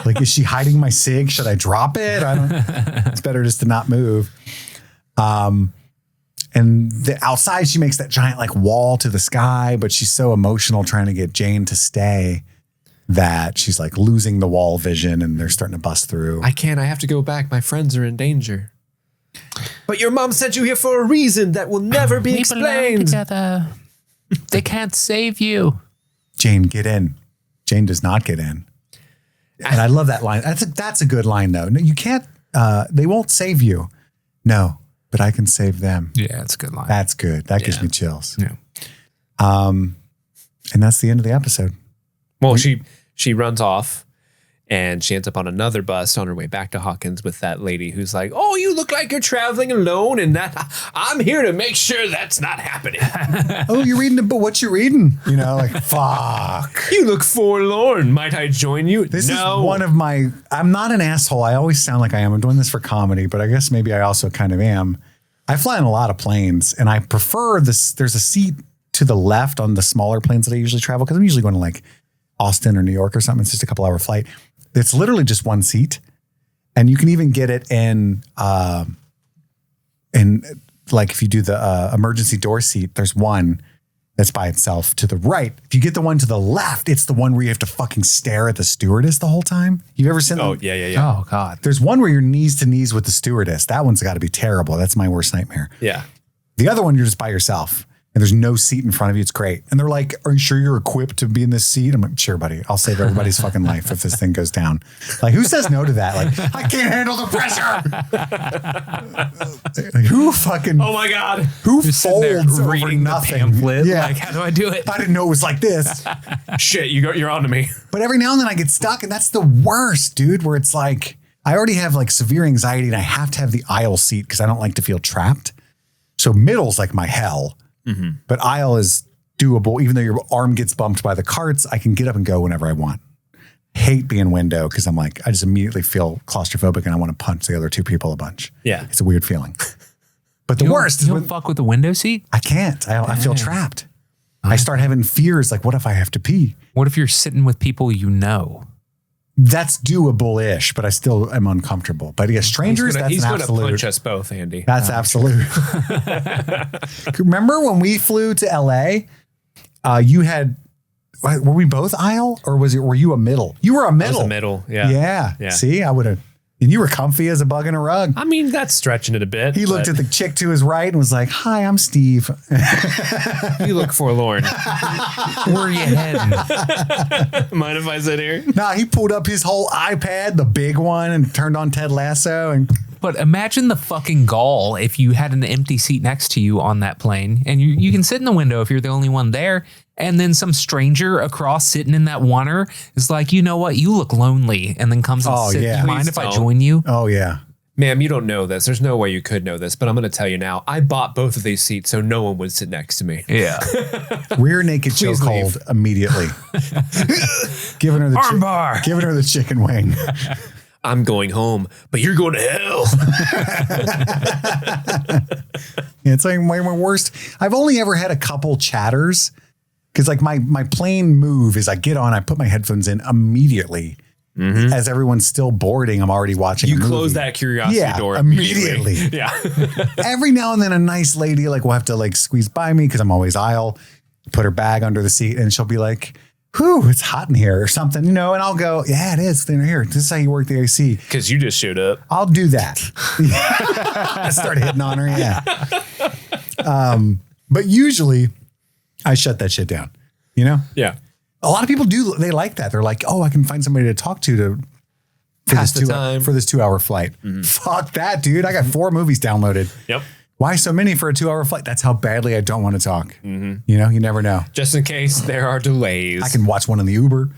Like, is she hiding my cig? Should I drop it? It's better just to not move. And outside, she makes that giant like wall to the sky, but she's so emotional trying to get Jane to stay that she's like losing the wall vision and they're starting to bust through. I can't. I have to go back. My friends are in danger. But your mom sent you here for a reason that will never be explained. Together. They can't save you. Jane, get in. Jane does not get in. And I love that line. That's a good line though. No, you can't, they won't save you. No, but I can save them. Yeah, it's a good line. That's good. That gives me chills. Yeah. And that's the end of the episode. Well, she runs off and she ends up on another bus on her way back to Hawkins with that lady who's like, oh, you look like you're traveling alone and that I'm here to make sure that's not happening. Oh, you're reading a book. What you reading? You know, like, fuck. You look forlorn. Might I join you? This is one of my, I'm not an asshole. I always sound like I am. I'm doing this for comedy, but I guess maybe I also kind of am. I fly on a lot of planes and I prefer this. There's a seat to the left on the smaller planes that I usually travel because I'm usually going to like Austin or New York or something. It's just a couple hour flight. It's literally just one seat. And you can even get it in like if you do the emergency door seat, there's one that's by itself to the right. If you get the one to the left, it's the one where you have to fucking stare at the stewardess the whole time. You've ever seen? Oh, yeah. Oh, God. There's one where you're knees to knees with the stewardess. That one's got to be terrible. That's my worst nightmare. Yeah. The other one, you're just by yourself and there's no seat in front of you. It's great. And they're like, are you sure you're equipped to be in this seat? I'm like, sure, buddy. I'll save everybody's fucking life if this thing goes down. Like, who says no to that? Like, I can't handle the pressure. Like, who fucking, Oh my God. who Just sitting there folds over reading the nothing? pamphlet. Yeah. Like, how do I do it? I didn't know it was like this. Shit, you're on to me. But every now and then I get stuck and that's the worst, dude, where it's like, I already have like severe anxiety and I have to have the aisle seat because I don't like to feel trapped. So middle's like my hell, but aisle is doable. Even though your arm gets bumped by the carts, I can get up and go whenever I want. Hate being window because I'm like, I just immediately feel claustrophobic and I want to punch the other two people a bunch. Yeah. It's a weird feeling. But the worst is You when don't fuck with the window seat? I can't. I feel trapped. I start having fears like, what if I have to pee? What if you're sitting with people you know? That's doable-ish, but I still am uncomfortable. But yeah, strangers, He's that's an going to absolute. punch us both, Andy. That's absolute. Remember when we flew to LA? You had, were we both aisle or were you a middle? You were a middle. I was a middle, yeah. Yeah. See, I would have, and you were comfy as a bug in a rug. I mean, that's stretching it a bit. He looked at the chick to his right and was like, hi, I'm Steve. You look forlorn. Where are you heading? Mind if I sit here? Nah, he pulled up his whole iPad, the big one, and turned on Ted Lasso. And But imagine the fucking gall if you had an empty seat next to you on that plane and you can sit in the window if you're the only one there. And then some stranger across sitting in that oneer is like, you know what? You look lonely. And then comes and sits. yeah. Do you mind Please if I don't. join you? oh, yeah. Ma'am, you don't know this. There's no way you could know this, but I'm going to tell you now. I bought both of these seats so no one would sit next to me. Yeah. Rear naked Please chokehold immediately. Giving her the Armbar. giving her the chicken wing. I'm going home, but you're going to hell. Yeah, it's like my worst. I've only ever had a couple chatters because like my plane move is I get on, I put my headphones in immediately. As everyone's still boarding, I'm already watching. You a movie. close that curiosity door immediately. Yeah. Every now and then a nice lady like will have to like squeeze by me because I'm always aisle, put her bag under the seat and she'll be like, whew, it's hot in here or something, you know, and I'll go, yeah, it is. Then here, this is how you work the AC. Because you just showed up. I'll do that. I start hitting on her, yeah. But usually I shut that shit down, you know? Yeah. A lot of people do. They like that. They're like, oh, I can find somebody to talk to Pass the time. for this 2 hour flight. Fuck that, dude. I got 4 movies downloaded. Yep. Why so many for a 2 hour flight? That's how badly I don't want to talk. You know, you never know. Just in case there are delays. I can watch one in the Uber,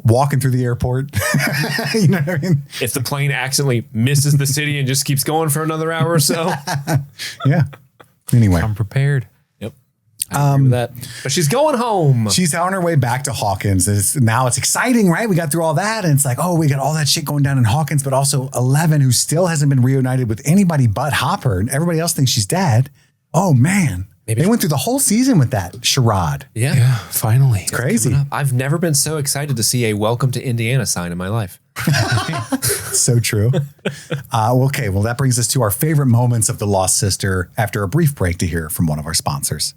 walking through the airport. You know what I mean? If the plane accidentally misses the city and just keeps going for another hour or so. Yeah. Anyway. I'm prepared. Yep. I agree with that. But she's going home. She's on her way back to Hawkins. Now it's exciting, right? We got through all that. And it's like, oh, we got all that shit going down in Hawkins, but also 11, who still hasn't been reunited with anybody but Hopper. And everybody else thinks she's dead. Oh, man. They went through the whole season with that charade. Yeah. Finally. It's crazy. I've never been so excited to see a welcome to Indiana sign in my life. So true. Okay, well, that brings us to our favorite moments of The Lost Sister after a brief break to hear from one of our sponsors.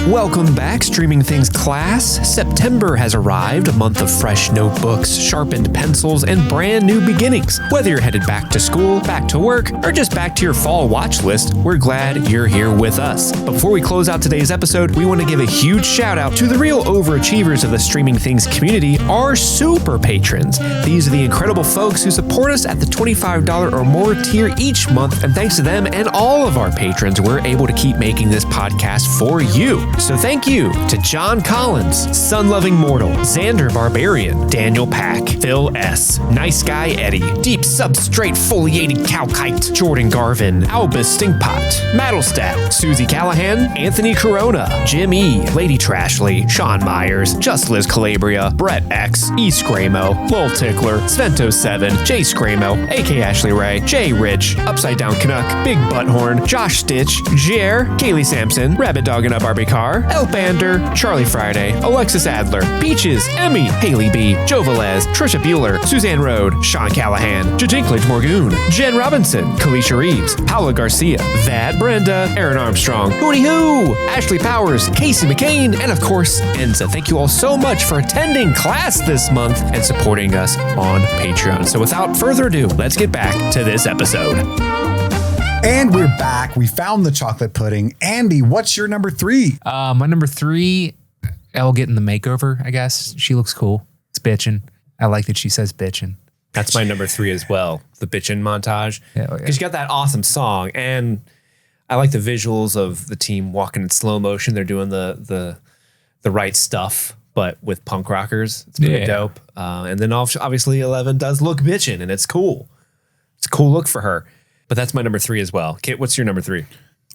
Welcome back, Streaming Things class. September has arrived, a month of fresh notebooks, sharpened pencils, and brand new beginnings. Whether you're headed back to school, back to work, or just back to your fall watch list, we're glad you're here with us. Before we close out today's episode, we want to give a huge shout out to the real overachievers of the Streaming Things community, our super patrons. These are the incredible folks who support us at the $25 or more tier each month, and thanks to them and all of our patrons, we're able to keep making this podcast for you. So thank you to John Collins, Sun-Loving Mortal, Xander Barbarian, Daniel Pack, Phil S., Nice Guy Eddie, Deep Substrate Foliated Cowkite, Jordan Garvin, Albus Stinkpot, Maddlestat, Susie Callahan, Anthony Corona, Jim E., Lady Trashley, Sean Myers, Just Liz Calabria, Brett X, E. Scramo, Lol Tickler, Svento7, Jay Scramo, AK Ashley Ray, Jay Rich, Upside Down Canuck, Big Butthorn, Josh Stitch, Jer, Kaylee Sampson, Rabbit Dog and a Barbie Car, El Bander, Charlie Friday, Alexis Adler, Peaches, Emmy, Haley B, Joe Velez, Trisha Bueller, Suzanne Rode, Sean Callahan, Jadinklage Morgoon, Jen Robinson, Kalisha Reeves, Paula Garcia, Vad Brenda, Aaron Armstrong, Hootie Hoo, Ashley Powers, Casey McCain, and of course, Enza. Thank you all so much for attending class this month and supporting us on Patreon. So without further ado, let's get back to this episode. And we're back. We found the chocolate pudding. Andy, what's your number 3? My number 3, Elle getting the makeover, I guess. She looks cool. It's bitchin'. I like that she says bitchin'. That's my number 3 as well. The bitchin' montage. Because you got that awesome song. And I like the visuals of the team walking in slow motion. They're doing the right stuff, but with punk rockers. It's pretty dope. And then obviously 11 does look bitchin', and it's cool. It's a cool look for her. But that's my number 3 as well. Kit, what's your number 3?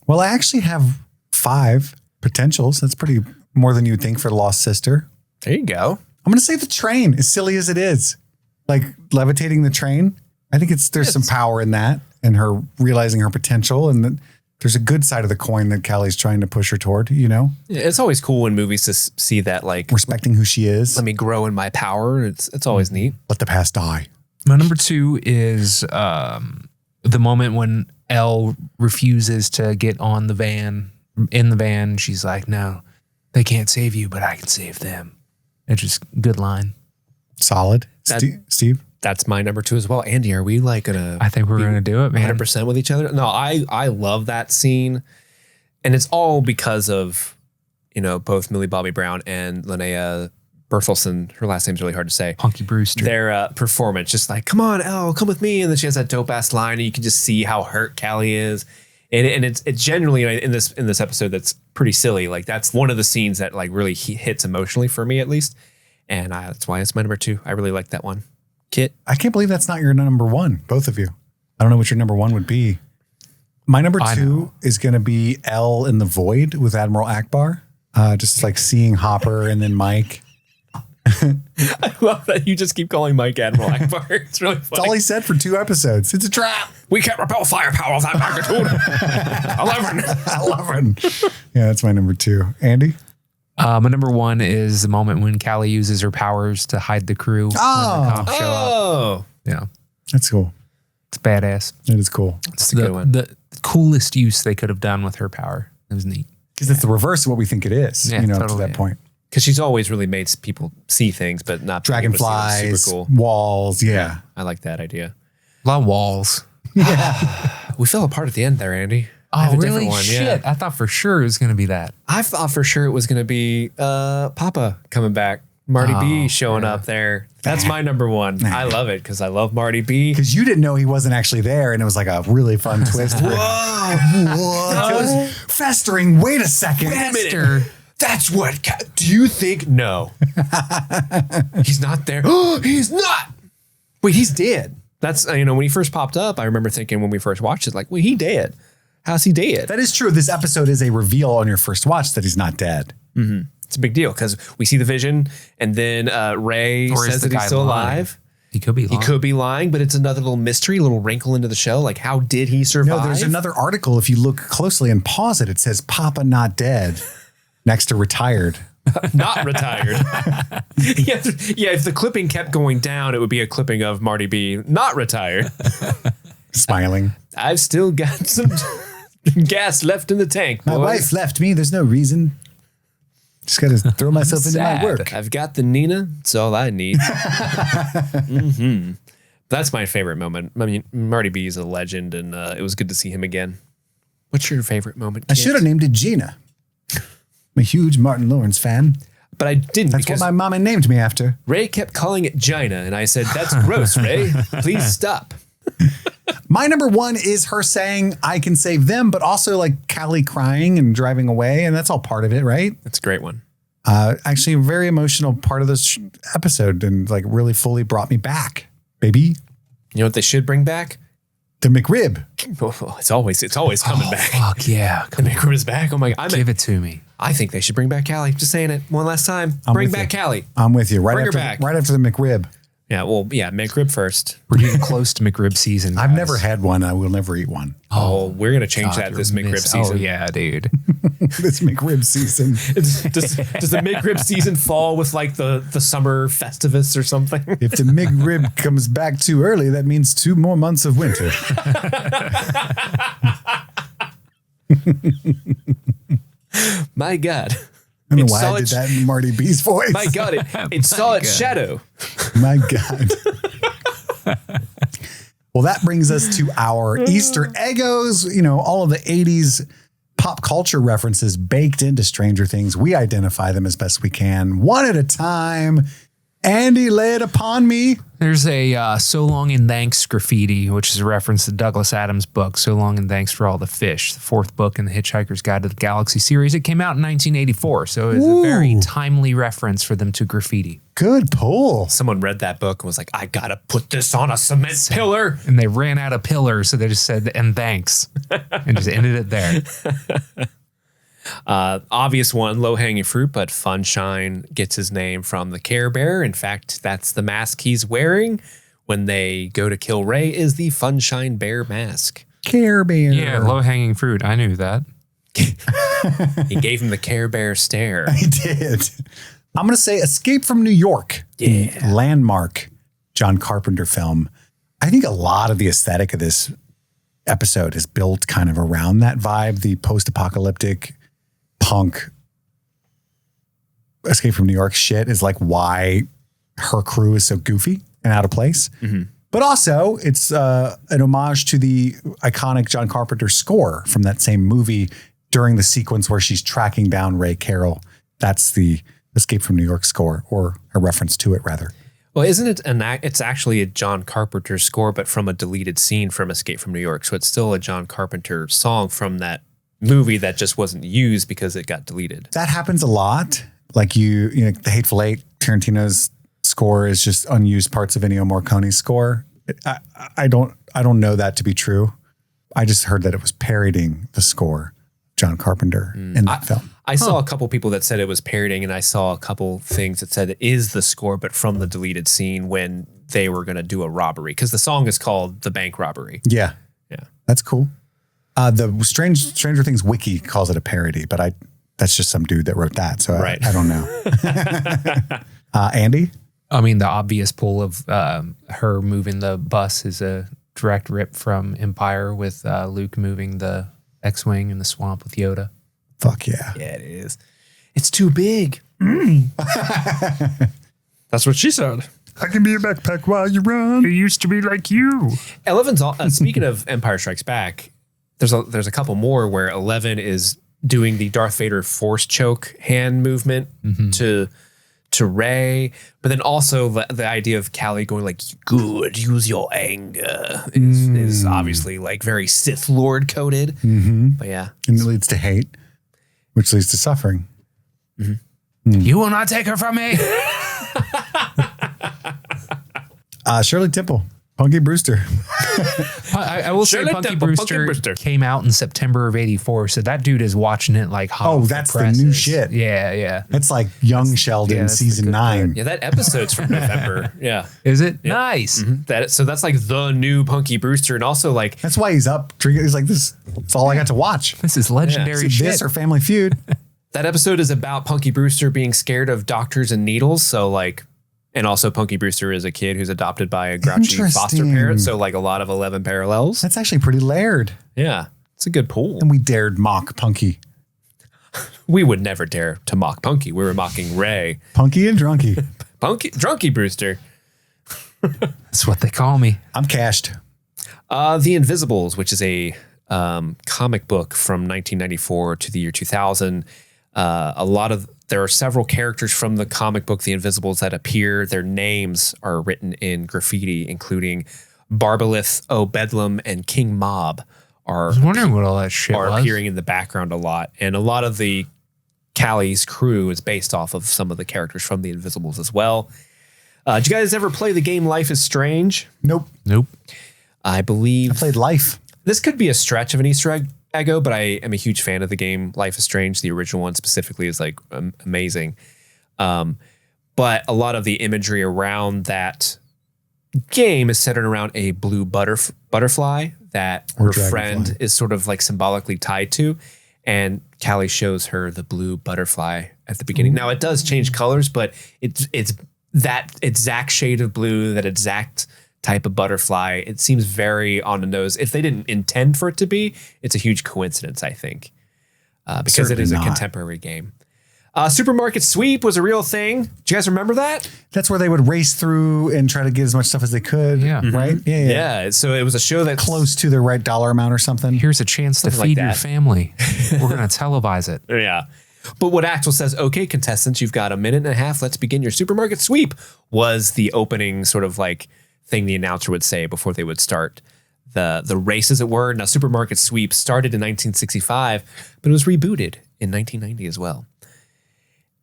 Well, I actually have 5 potentials. That's pretty more than you'd think for the Lost Sister. There you go. I'm going to say the train, as silly as it is. Like levitating the train. I think there's some power in that and her realizing her potential. And that there's a good side of the coin that Callie's trying to push her toward, you know? Yeah, it's always cool in movies to see that, like, respecting who she is. Let me grow in my power. It's always neat. Let the past die. My number 2 is the moment when Elle refuses to get in the van. She's like, no, they can't save you, but I can save them. It's just good line. Solid. Steve? That's my number 2 as well. Andy, are we like gonna? I think we're gonna do it, man. 100% with each other. No, I love that scene, and it's all because of both Millie Bobby Brown and Linnea Berthelsen. Her last name's really hard to say. Punky Brewster. Their performance, just like, come on, Elle, come with me, and then she has that dope ass line, and you can just see how hurt Callie is, and it's generally in this episode that's pretty silly. Like that's one of the scenes that like really hits emotionally for me at least, and that's why it's my number 2. I really like that one. Kit? I can't believe that's not your number 1, both of you. I don't know what your number 1 would be. My number 2 is going to be Elle in the Void with Admiral Akbar. Just like seeing Hopper and then Mike. I love that you just keep calling Mike Admiral Akbar. It's really funny. That's all he said for 2 episodes. It's a trap. We can't repel firepower of that magnitude. 11. Yeah, that's my number 2. Andy? My number 1 is the moment when Callie uses her powers to hide the crew when the cops show up. Yeah. That's cool. It's badass. It is cool. It's a good one. The coolest use they could have done with her power. It was neat. Because it's the reverse of what we think it is, up to that point. Because she's always really made people see things, but not dragonflies, super cool. walls. Yeah. I like that idea. A lot of walls. Yeah. We fell apart at the end there, Andy. Oh, really? Shit. Yeah. I thought for sure it was going to be that. I thought for sure it was going to be Papa coming back. Marty B showing up there. That's my number 1. I love it because I love Marty B. Because you didn't know he wasn't actually there, and it was like a really fun twist. Whoa. I was festering. Wait a second. Wait a minute. That's what. Do you think? No. He's not there. Oh, he's not. Wait, he's dead. That's, when he first popped up, I remember thinking when we first watched it, like, wait, he dead. How's he dead? That is true. This episode is a reveal on your first watch that he's not dead. Mm-hmm. It's a big deal because we see the vision and then Ray says that he's still alive. He could be lying. He could be lying, but it's another little mystery, a little wrinkle into the show. Like, how did he survive? No, there's another article. If you look closely and pause it, it says Papa not dead next to retired. Not retired. Yeah, if the clipping kept going down, it would be a clipping of Marty B. not retired. Smiling. I've still got some gas left in the tank, boys. My wife left me. There's no reason. Just got to throw myself into my sad. work. I've got the Nina. It's all I need. That's my favorite moment. I mean, Marty B is a legend, and it was good to see him again. What's your favorite moment, I Kit? should have named it Gina. I'm a huge Martin Lawrence fan. But I didn't That's because what my mama named me after. Ray kept calling it Gina, and I said, that's gross, Ray. Please stop. My number one is her saying, I can save them, but also like Callie crying and driving away. And that's all part of it, right? That's a great one. Actually, a very emotional part of this episode and like really fully brought me back, baby. You know what they should bring back? The McRib. Oh, it's always coming back. Fuck yeah. The McRib is back. Oh my God. Give it to me. I think they should bring back Callie. Just saying it one last time. Bring back Callie. I'm with you. Bring her back. Right after the McRib. Yeah, well, yeah, McRib first. We're getting close to McRib season. I've guys. never had one. I will never eat one. Oh, we're going to change God, that you're this McRib miss- season. Oh, yeah, dude. This McRib season. Does the McRib season fall with like the summer Festivus or something? If the McRib comes back too early, that means 2 more months of winter. My God. I don't know It why saw I did its- that in Marty B's voice. My God, it saw its shadow. My God. Well, that brings us to our Easter Eggos. You know, all of the 80s pop culture references baked into Stranger Things. We identify them as best we can, one at a time. Andy, lay it upon me. There's a So Long and Thanks graffiti, which is a reference to Douglas Adams' book, So Long and Thanks for All the Fish, the 4th book in the Hitchhiker's Guide to the Galaxy series. It came out in 1984, so it's a very timely reference for them to graffiti. Good pull. Someone read that book and was like, I got to put this on a cement pillar. And they ran out of pillars, so they just said, and thanks, and just ended it there. Obvious one, low-hanging fruit, but Funshine gets his name from the Care Bear. In fact, that's the mask he's wearing when they go to kill Ray, is the Funshine Bear mask. Care Bear. Yeah, low-hanging fruit. I knew that. He gave him the Care Bear stare. He did. I'm going to say Escape from New York. Yeah. The landmark John Carpenter film. I think a lot of the aesthetic of this episode is built kind of around that vibe, the post-apocalyptic punk Escape from New York shit is like why her crew is so goofy and out of place. Mm-hmm. But also it's an homage to the iconic John Carpenter score from that same movie during the sequence where she's tracking down Ray Carroll. That's the Escape from New York score, or a reference to it rather. Well, isn't it it's actually a John Carpenter score, but from a deleted scene from Escape from New York. So it's still a John Carpenter song from that movie that just wasn't used because it got deleted. That happens a lot. Like you know, The Hateful Eight, Tarantino's score is just unused parts of Ennio Morricone's score. I don't know that to be true. I just heard that it was parodying the score, John Carpenter, in that film. I saw a couple people that said it was parodying, and I saw a couple things that said it is the score, but from the deleted scene when they were going to do a robbery, because the song is called The Bank Robbery. Yeah. Yeah. That's cool. The Stranger Things wiki calls it a parody, but that's just some dude that wrote that. So Right. I don't know. Andy? I mean, the obvious pull of her moving the bus is a direct rip from Empire with Luke moving the X-Wing in the swamp with Yoda. Fuck yeah. Yeah, it is. It's too big. That's what she said. I can be your backpack while you run. It used to be like you. Eleven's speaking of Empire Strikes Back, there's a couple more where 11 is doing the Darth Vader force choke hand movement to Rey, but then also the idea of Callie going like, good, use your anger is obviously like very Sith Lord coded. But yeah. And it leads to hate, which leads to suffering. You will not take her from me. Shirley Temple, Punky Brewster. I will say Shirley Punky Temple, Brewster, Punky Brewster came out in September of '84, so that dude is watching it like hot. Oh, off the that's the presses. new shit. Yeah. That's like Young Sheldon, that's the season good 9. Yeah, that episode's from November. Yeah. Is it? Nice. So that's like the new Punky Brewster, and also like That's why he's up drinking. He's like, this. It's all I got to watch. This is legendary Is it shit. this or Family Feud? that episode is about Punky Brewster being scared of doctors and needles. So like, and also Punky Brewster is a kid who's adopted by a grouchy foster Interesting. parent. So like a lot of 11 parallels. That's actually pretty layered. Yeah, it's a good pool. And we dared mock Punky. We would never dare to mock Punky. We were mocking Ray. Punky and Drunky. Drunky Brewster. That's what they call me. I'm cashed. The Invisibles, which is a comic book from 1994 to the year 2000. There are several characters from the comic book The Invisibles that appear. Their names are written in graffiti, including Barbalith, Bedlam, and King Mob I was wondering what all that shit are was. appearing in the background a lot. And a lot of the Callie's crew is based off of some of the characters from The Invisibles as well. Did you guys ever play the game Life is Strange? Nope. I believe I played Life. this could be a stretch of an Easter egg, Eggo, but I am a huge fan of the game Life is Strange. The original one specifically is like amazing. But a lot of the imagery around that game is centered around a blue butterfly that her friend is sort of like symbolically tied to. And Callie shows her the blue butterfly at the beginning. Now it does change colors, but it's that exact shade of blue, that exact type of butterfly. It seems very on the nose. If they didn't intend for it to be, it's a huge coincidence, I think, because Certainly it is a not. contemporary game. Supermarket sweep was a real thing. Do you guys remember that? That's where they would race through and try to get as much stuff as they could. Yeah. Right? Yeah. So it was a show that's Close to the right dollar amount or something. Here's a chance to Something like feed your that. family. We're going to televise it. Yeah. But what Axel says, okay, contestants, you've got a minute and a half. Let's begin your supermarket sweep, was the opening sort of like thing the announcer would say before they would start the race, as it were. Now, supermarket sweep started in 1965, but it was rebooted in 1990 as well.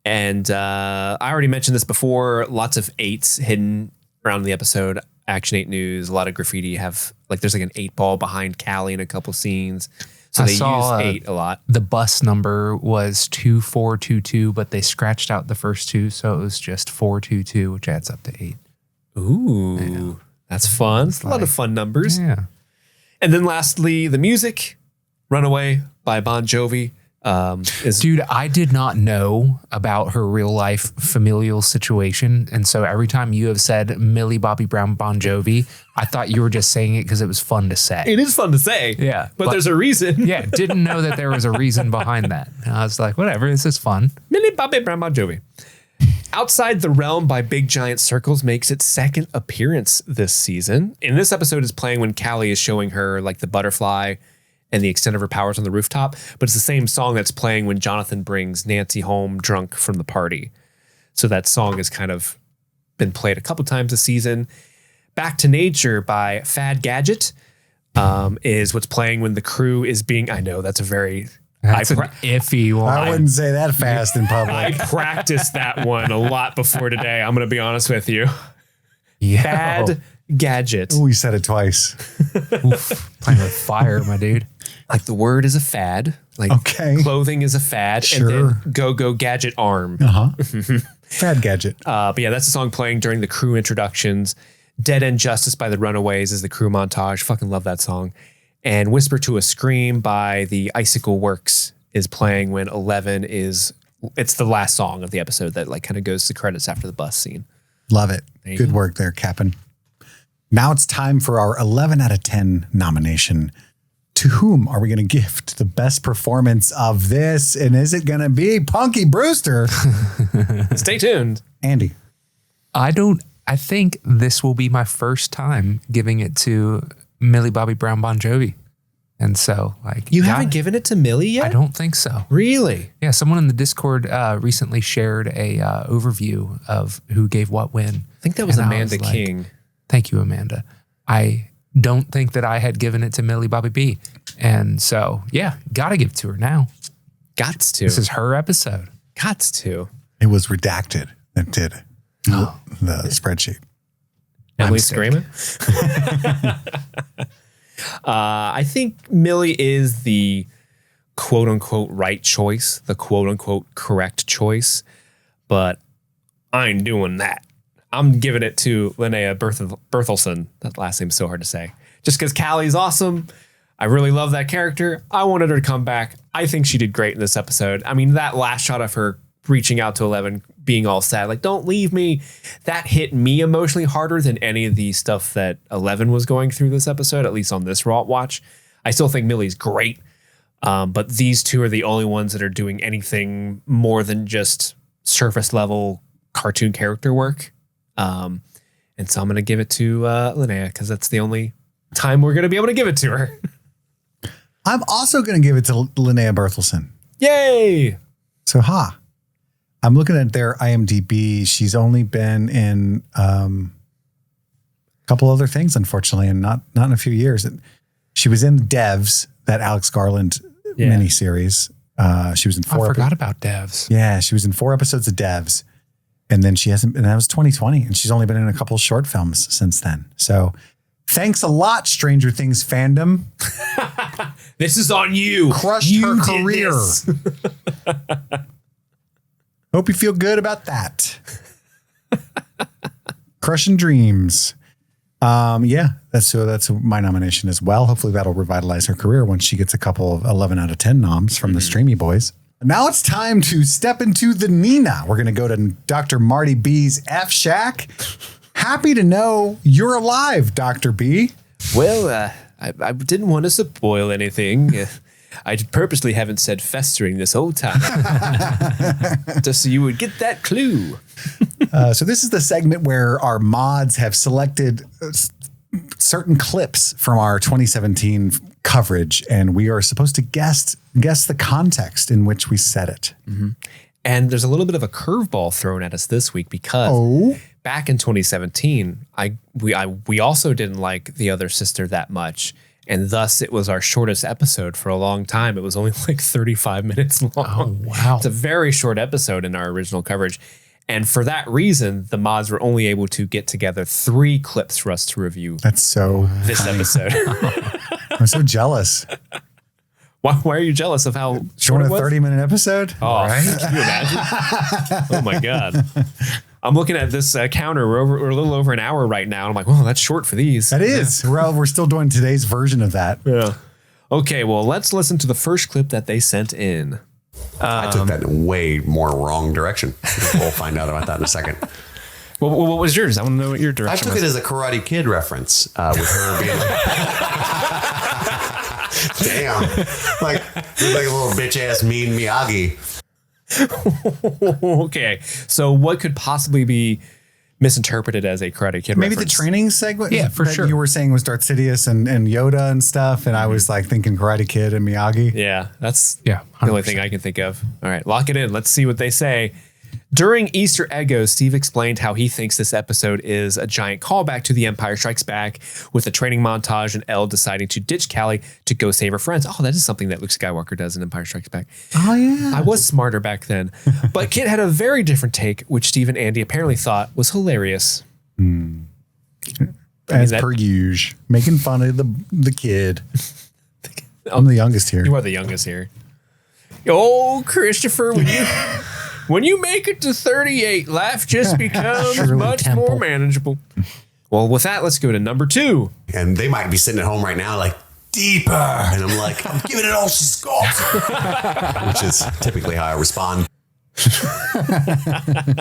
And I already mentioned this before. Lots of 8s hidden around the episode. Action 8 News, a lot of graffiti have, like, there's like an 8 ball behind Callie in a couple scenes. So I they saw, use 8 a lot. The bus number was 2422, but they scratched out the first 2, so it was just 422, which adds up to 8. Ooh, that's fun. It's a lot of fun numbers. Yeah. And then lastly, the music, Runaway by Bon Jovi. Dude, I did not know about her real life familial situation. And so every time you have said Millie Bobby Brown Bon Jovi, I thought you were just saying it because it was fun to say. It is fun to say. Yeah, But there's a reason. Yeah, didn't know that there was a reason behind that. And I was like, whatever, this is fun. Millie Bobby Brown Bon Jovi. Outside the Realm by Big Giant Circles makes its second appearance this season. In this episode is playing when Callie is showing her like the butterfly and the extent of her powers on the rooftop, but it's the same song that's playing when Jonathan brings Nancy home drunk from the party. So that song has kind of been played a couple times this season. Back to Nature by Fad Gadget is what's playing when the crew is being, I know that's a very, That's an iffy one. I wouldn't say that fast in public. I practiced that one a lot before today. I'm going to be honest with you. Yeah. Fad Gadget. Oh, you said it twice. Oof, playing with fire, my dude. Like the word is a fad. Like Okay. clothing is a fad. Sure. And then go gadget arm. Fad Gadget. But yeah, that's the song playing during the crew introductions. Dead End Justice by the Runaways is the crew montage. Fucking love that song. And Whisper to a Scream by the Icicle Works is playing when 11 is, it's the last song of the episode that like kind of goes to credits after the bus scene. Love it. you Good go. work there, Cap'n. Now it's time for our 11 out of 10 nomination. To whom are we going to gift the best performance of this? And is it going to be Punky Brewster? Stay tuned. Andy. I think this will be my first time giving it to Millie Bobby Brown Bon Jovi. And so, like, You haven't given it to Millie yet? I don't think so. Really? Yeah, someone in the Discord recently shared a overview of who gave what when. I think that was And I Amanda was like, King. Thank you, Amanda. I don't think that I had given it to Millie Bobby B. And so, yeah, gotta give it to her now. Gots to. This is her episode. Gots to. It was redacted that did the spreadsheet. Emily sick. Screaming. I think Millie is the quote unquote right choice, the quote unquote correct choice, but I ain't doing that. I'm giving it to Linnea Berthelsen. That last name's so hard to say. Just because Callie's awesome. I really love that character. I wanted her to come back. I think she did great in this episode. I mean, that last shot of her reaching out to 11, being all sad, like, don't leave me. That hit me emotionally harder than any of the stuff that 11 was going through this episode, at least on this watch. I still think Millie's great. But these two are the only ones that are doing anything more than just surface level cartoon character work. And so I'm going to give it to Linnea because that's the only time we're going to be able to give it to her. I'm also going to give it to Linnea Berthelsen. Yay! So, I'm looking at their IMDb. She's only been in a couple other things, unfortunately, and not in a few years. She was in Devs, that Alex Garland miniseries. She was in 4. I forgot about Devs. Yeah, she was in 4 episodes of Devs, and then she hasn't. And that was 2020, and she's only been in a couple of short films since then. So, thanks a lot, Stranger Things fandom. This is on you. Crushed her career. Hope you feel good about that. Crushing dreams. That's my nomination as well. Hopefully that'll revitalize her career once she gets a couple of 11 out of 10 noms from the Streamy Boys. Now it's time to step into the Nina. We're going to go to Dr. Marty B's F Shack. Happy to know you're alive, Dr. B. Well, I didn't want to spoil anything. I purposely haven't said festering this whole time. Just so you would get that clue. So this is the segment where our mods have selected certain clips from our 2017 coverage, and we are supposed to guess the context in which we said it. Mm-hmm. And there's a little bit of a curveball thrown at us this week because back in 2017, we also didn't like The Other Sister that much. And thus it was our shortest episode for a long time. It was only like 35 minutes long. Oh, wow. It's a very short episode in our original coverage. And for that reason, the mods were only able to get together 3 clips for us to review. That's so this episode. I'm so jealous. Why are you jealous of how short it a was? 30-minute episode? Oh, right? Can you imagine? Oh my God. I'm looking at this counter. We're a little over an hour right now. I'm like, well, that's short for these. That is. We're still doing today's version of that. Yeah. Okay, well, let's listen to the first clip that they sent in. I took that in a way more wrong direction. We'll find out about that in a second. What was yours? I want to know what your direction I took it as a Karate Kid reference with her being like, damn, like a little bitch ass mean Miyagi. Okay, so what could possibly be misinterpreted as a Karate Kid Maybe reference? the training segment? Yeah, for that sure. You were saying was Darth Sidious and Yoda and stuff, and I was like thinking Karate Kid and Miyagi. Yeah, that's Yeah, the only 100%. thing I can think of. All right, lock it in. Let's see what they say. During Easter Eggos, Steve explained how he thinks this episode is a giant callback to The Empire Strikes Back, with a training montage and Elle deciding to ditch Callie to go save her friends. Oh, that is something that Luke Skywalker does in Empire Strikes Back. Oh, yeah. I was smarter back then. But Kit had a very different take, which Steve and Andy apparently thought was hilarious. As that- per usual. Making fun of the kid. I'm the youngest here. You are the youngest here. Oh, Christopher, when you make it to 38, life just becomes Shirley much Temple. more manageable. Well, with that, let's go to number 2. And they might be sitting at home right now like, deeper. And I'm like, I'm giving it all she's got. Which is typically how I respond. All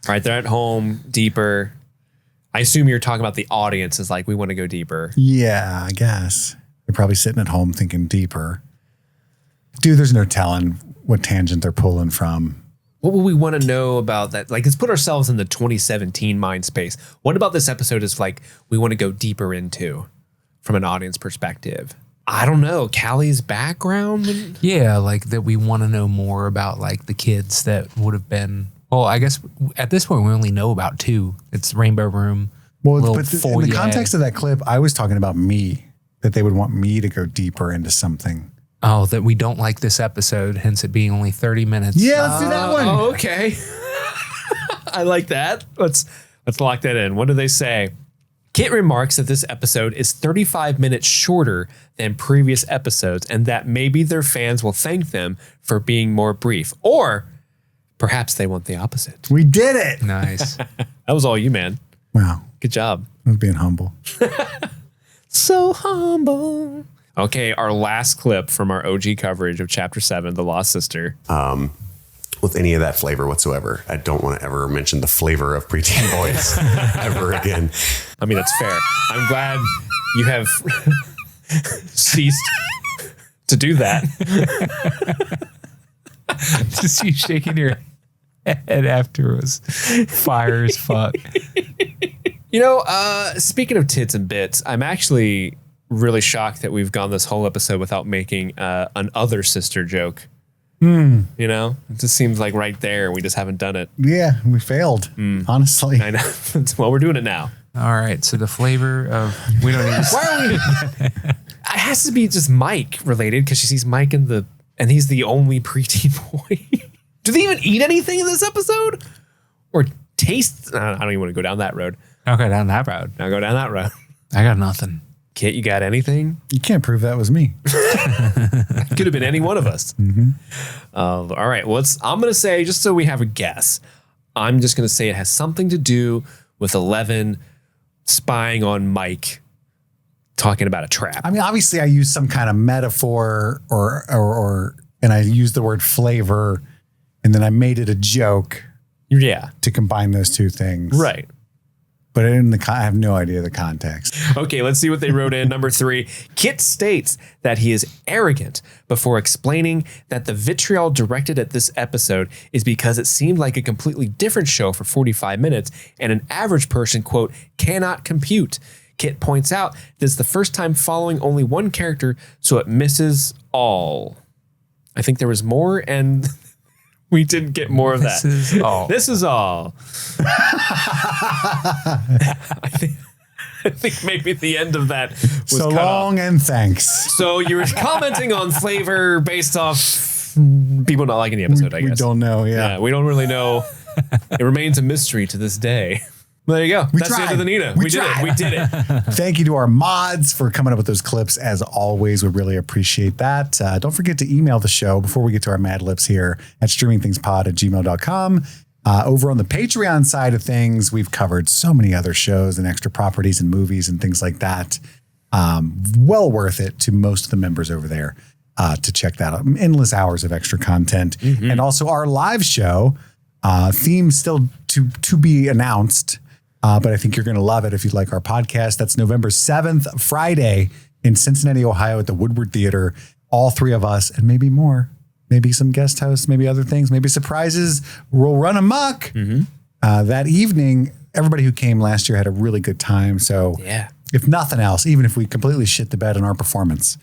right, they're at home, deeper. I assume you're talking about the audience is like, we want to go deeper. Yeah, I guess. They're probably sitting at home thinking deeper. Dude, there's no telling what tangent they're pulling from. What would we want to know about that? Like, let's put ourselves in the 2017 mind space. What about this episode is like we want to go deeper into from an audience perspective? I don't know. Callie's background? Yeah, like that we want to know more about like the kids that would have been. Well, I guess at this point we only know about 2. It's Rainbow Room. Well, little but in the foyer. context of that clip, I was talking about me, that they would want me to go deeper into something. Oh, that we don't like this episode, hence it being only 30 minutes. Yeah, let's do that one. Oh, okay. I like that. Let's lock that in. What do they say? Kit remarks that this episode is 35 minutes shorter than previous episodes and that maybe their fans will thank them for being more brief. Or perhaps they want the opposite. We did it. Nice. That was all you, man. Wow. Good job. I'm being humble. So humble. Okay, our last clip from our OG coverage of Chapter 7, The Lost Sister. With any of that flavor whatsoever. I don't want to ever mention the flavor of preteen boys ever again. I mean, that's fair. I'm glad you have ceased to do that. Just you shaking your head after it was fire as fuck. You know, speaking of tits and bits, I'm actually really shocked that we've gone this whole episode without making an other sister joke. You know, it just seems like right there we just haven't done it. Yeah, we failed. Honestly, I know. Well, we're doing it now. All right. So the flavor of we don't need to. Why are we? It has to be just Mike related because she sees Mike and he's the only preteen boy. Do they even eat anything in this episode or taste? I don't even want to go down that road. I'll go down that road. I'll go down that road. I got nothing. Kit, you got anything? you can't prove that was me. Could have been any one of us. All right. Well, I'm going to say, just so we have a guess, I'm just going to say it has something to do with 11 spying on Mike, talking about a trap. I mean, obviously, I use some kind of metaphor and I used the word flavor, and then I made it a joke. Yeah. To combine those two things. Right. But I have no idea the context. Okay, let's see what they wrote in. Number 3, Kit states that he is arrogant before explaining that the vitriol directed at this episode is because it seemed like a completely different show for 45 minutes and an average person, quote, cannot compute. Kit points out this is the first time following only one character, so it misses all. I think there was more, and we didn't get more of that. This is all. This is all. I think maybe the end of that was So cut long off. and thanks. So you were commenting on flavor based off people not liking the episode, I guess. We don't know. Yeah. We don't really know. It remains a mystery to this day. Well, there you go. That's the end of the Nina. We did it. We did it. Thank you to our mods for coming up with those clips. As always, we really appreciate that. Don't forget to email the show before we get to our MadLibs here at streamingthingspod@gmail.com. Over on the Patreon side of things, we've covered so many other shows and extra properties and movies and things like that. Well worth it to most of the members over there to check that out. Endless hours of extra content. And also our live show, theme still to be announced. But I think you're going to love it if you like our podcast. That's November 7th, Friday in Cincinnati, Ohio at the Woodward Theater. All 3 of us and maybe more. Maybe some guest hosts, maybe other things, maybe surprises. We'll run amok. That evening, everybody who came last year had a really good time. So if nothing else, even if we completely shit the bed in our performance,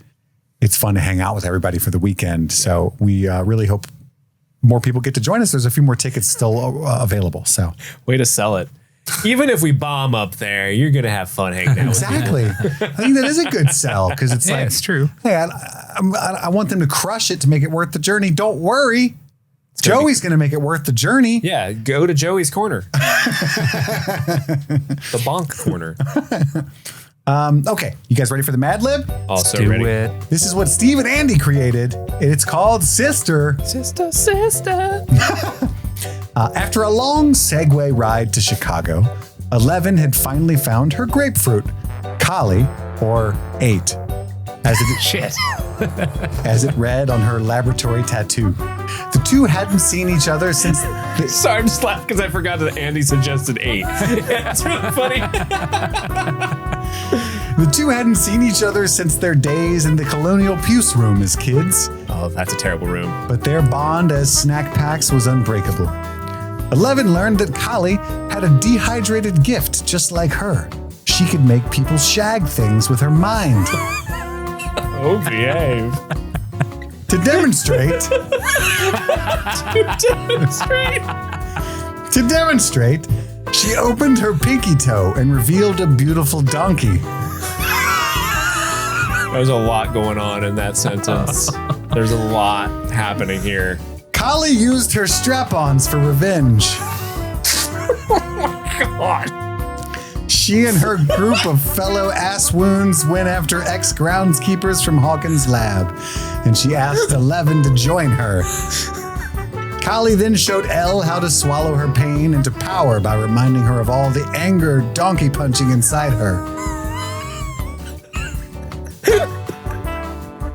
it's fun to hang out with everybody for the weekend. So we really hope more people get to join us. There's a few more tickets still available. So way to sell it. Even if we bomb up there, you're going to have fun hanging out exactly. with me. I think that is a good sell because it's like, it's true. Hey, I want them to crush it to make it worth the journey. Don't worry. Joey's going to make it worth the journey. Yeah, go to Joey's corner. The bonk corner. Okay, you guys ready for the Mad Lib? Also Do ready. it. This is what Steve and Andy created, and it's called Sister. Sister. After a long Segway ride to Chicago, 11 had finally found her grapefruit, Kali, or 8, as it read on her laboratory tattoo. The two hadn't seen each other since... Sorry, I'm just laughing because I forgot that Andy suggested 8. It's really funny. The two hadn't seen each other since their days in the Colonial Puce room as kids. Oh, that's a terrible room. But their bond as snack packs was unbreakable. 11 learned that Kali had a dehydrated gift just like her. She could make people shag things with her mind. Oh, behave. To demonstrate, she opened her pinky toe and revealed a beautiful donkey. There's a lot going on in that sentence. There's a lot happening here. Kali used her strap-ons for revenge. God. She and her group of fellow ass wounds went after ex-groundskeepers from Hawkins Lab, and she asked 11 to join her. Kali then showed Elle how to swallow her pain into power by reminding her of all the anger donkey punching inside her.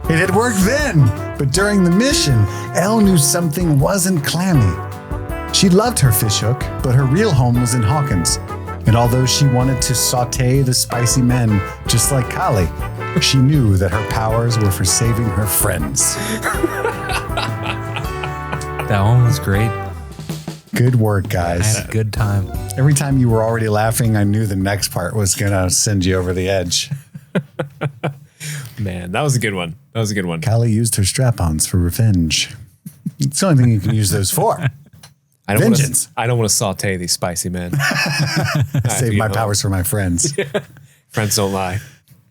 It had worked then, but during the mission, Elle knew something wasn't clammy. She loved her fishhook, but her real home was in Hawkins. And although she wanted to saute the spicy men just like Kali, She knew that her powers were for saving her friends. That one was great. Good work, I guys. had a good time. Every time you were already laughing, I knew the next part was going to send you over the edge. Man, that was a good one. That was a good one. Callie used her strap-ons for revenge. It's the only thing you can use those for. Vengeance. I don't want to saute these spicy men. Save my powers for my friends. Friends don't lie.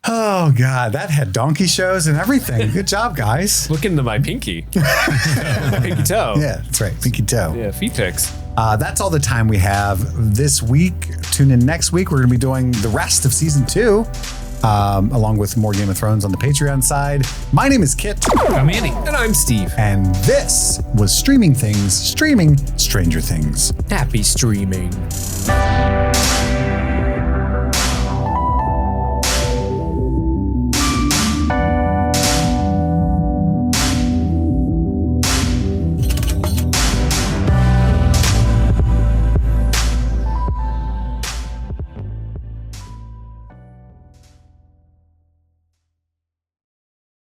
Oh, God. That had donkey shows and everything. Good job, guys. Look into my pinky. Pinky toe. Yeah, that's right. Pinky toe. Yeah, feet pics. That's all the time we have this week. Tune in next week. We're going to be doing the rest of season 2, along with more Game of Thrones on the Patreon side. My name is Kit. I'm Andy. And I'm Steve. And this was Streaming Things, streaming Stranger Things. Happy streaming.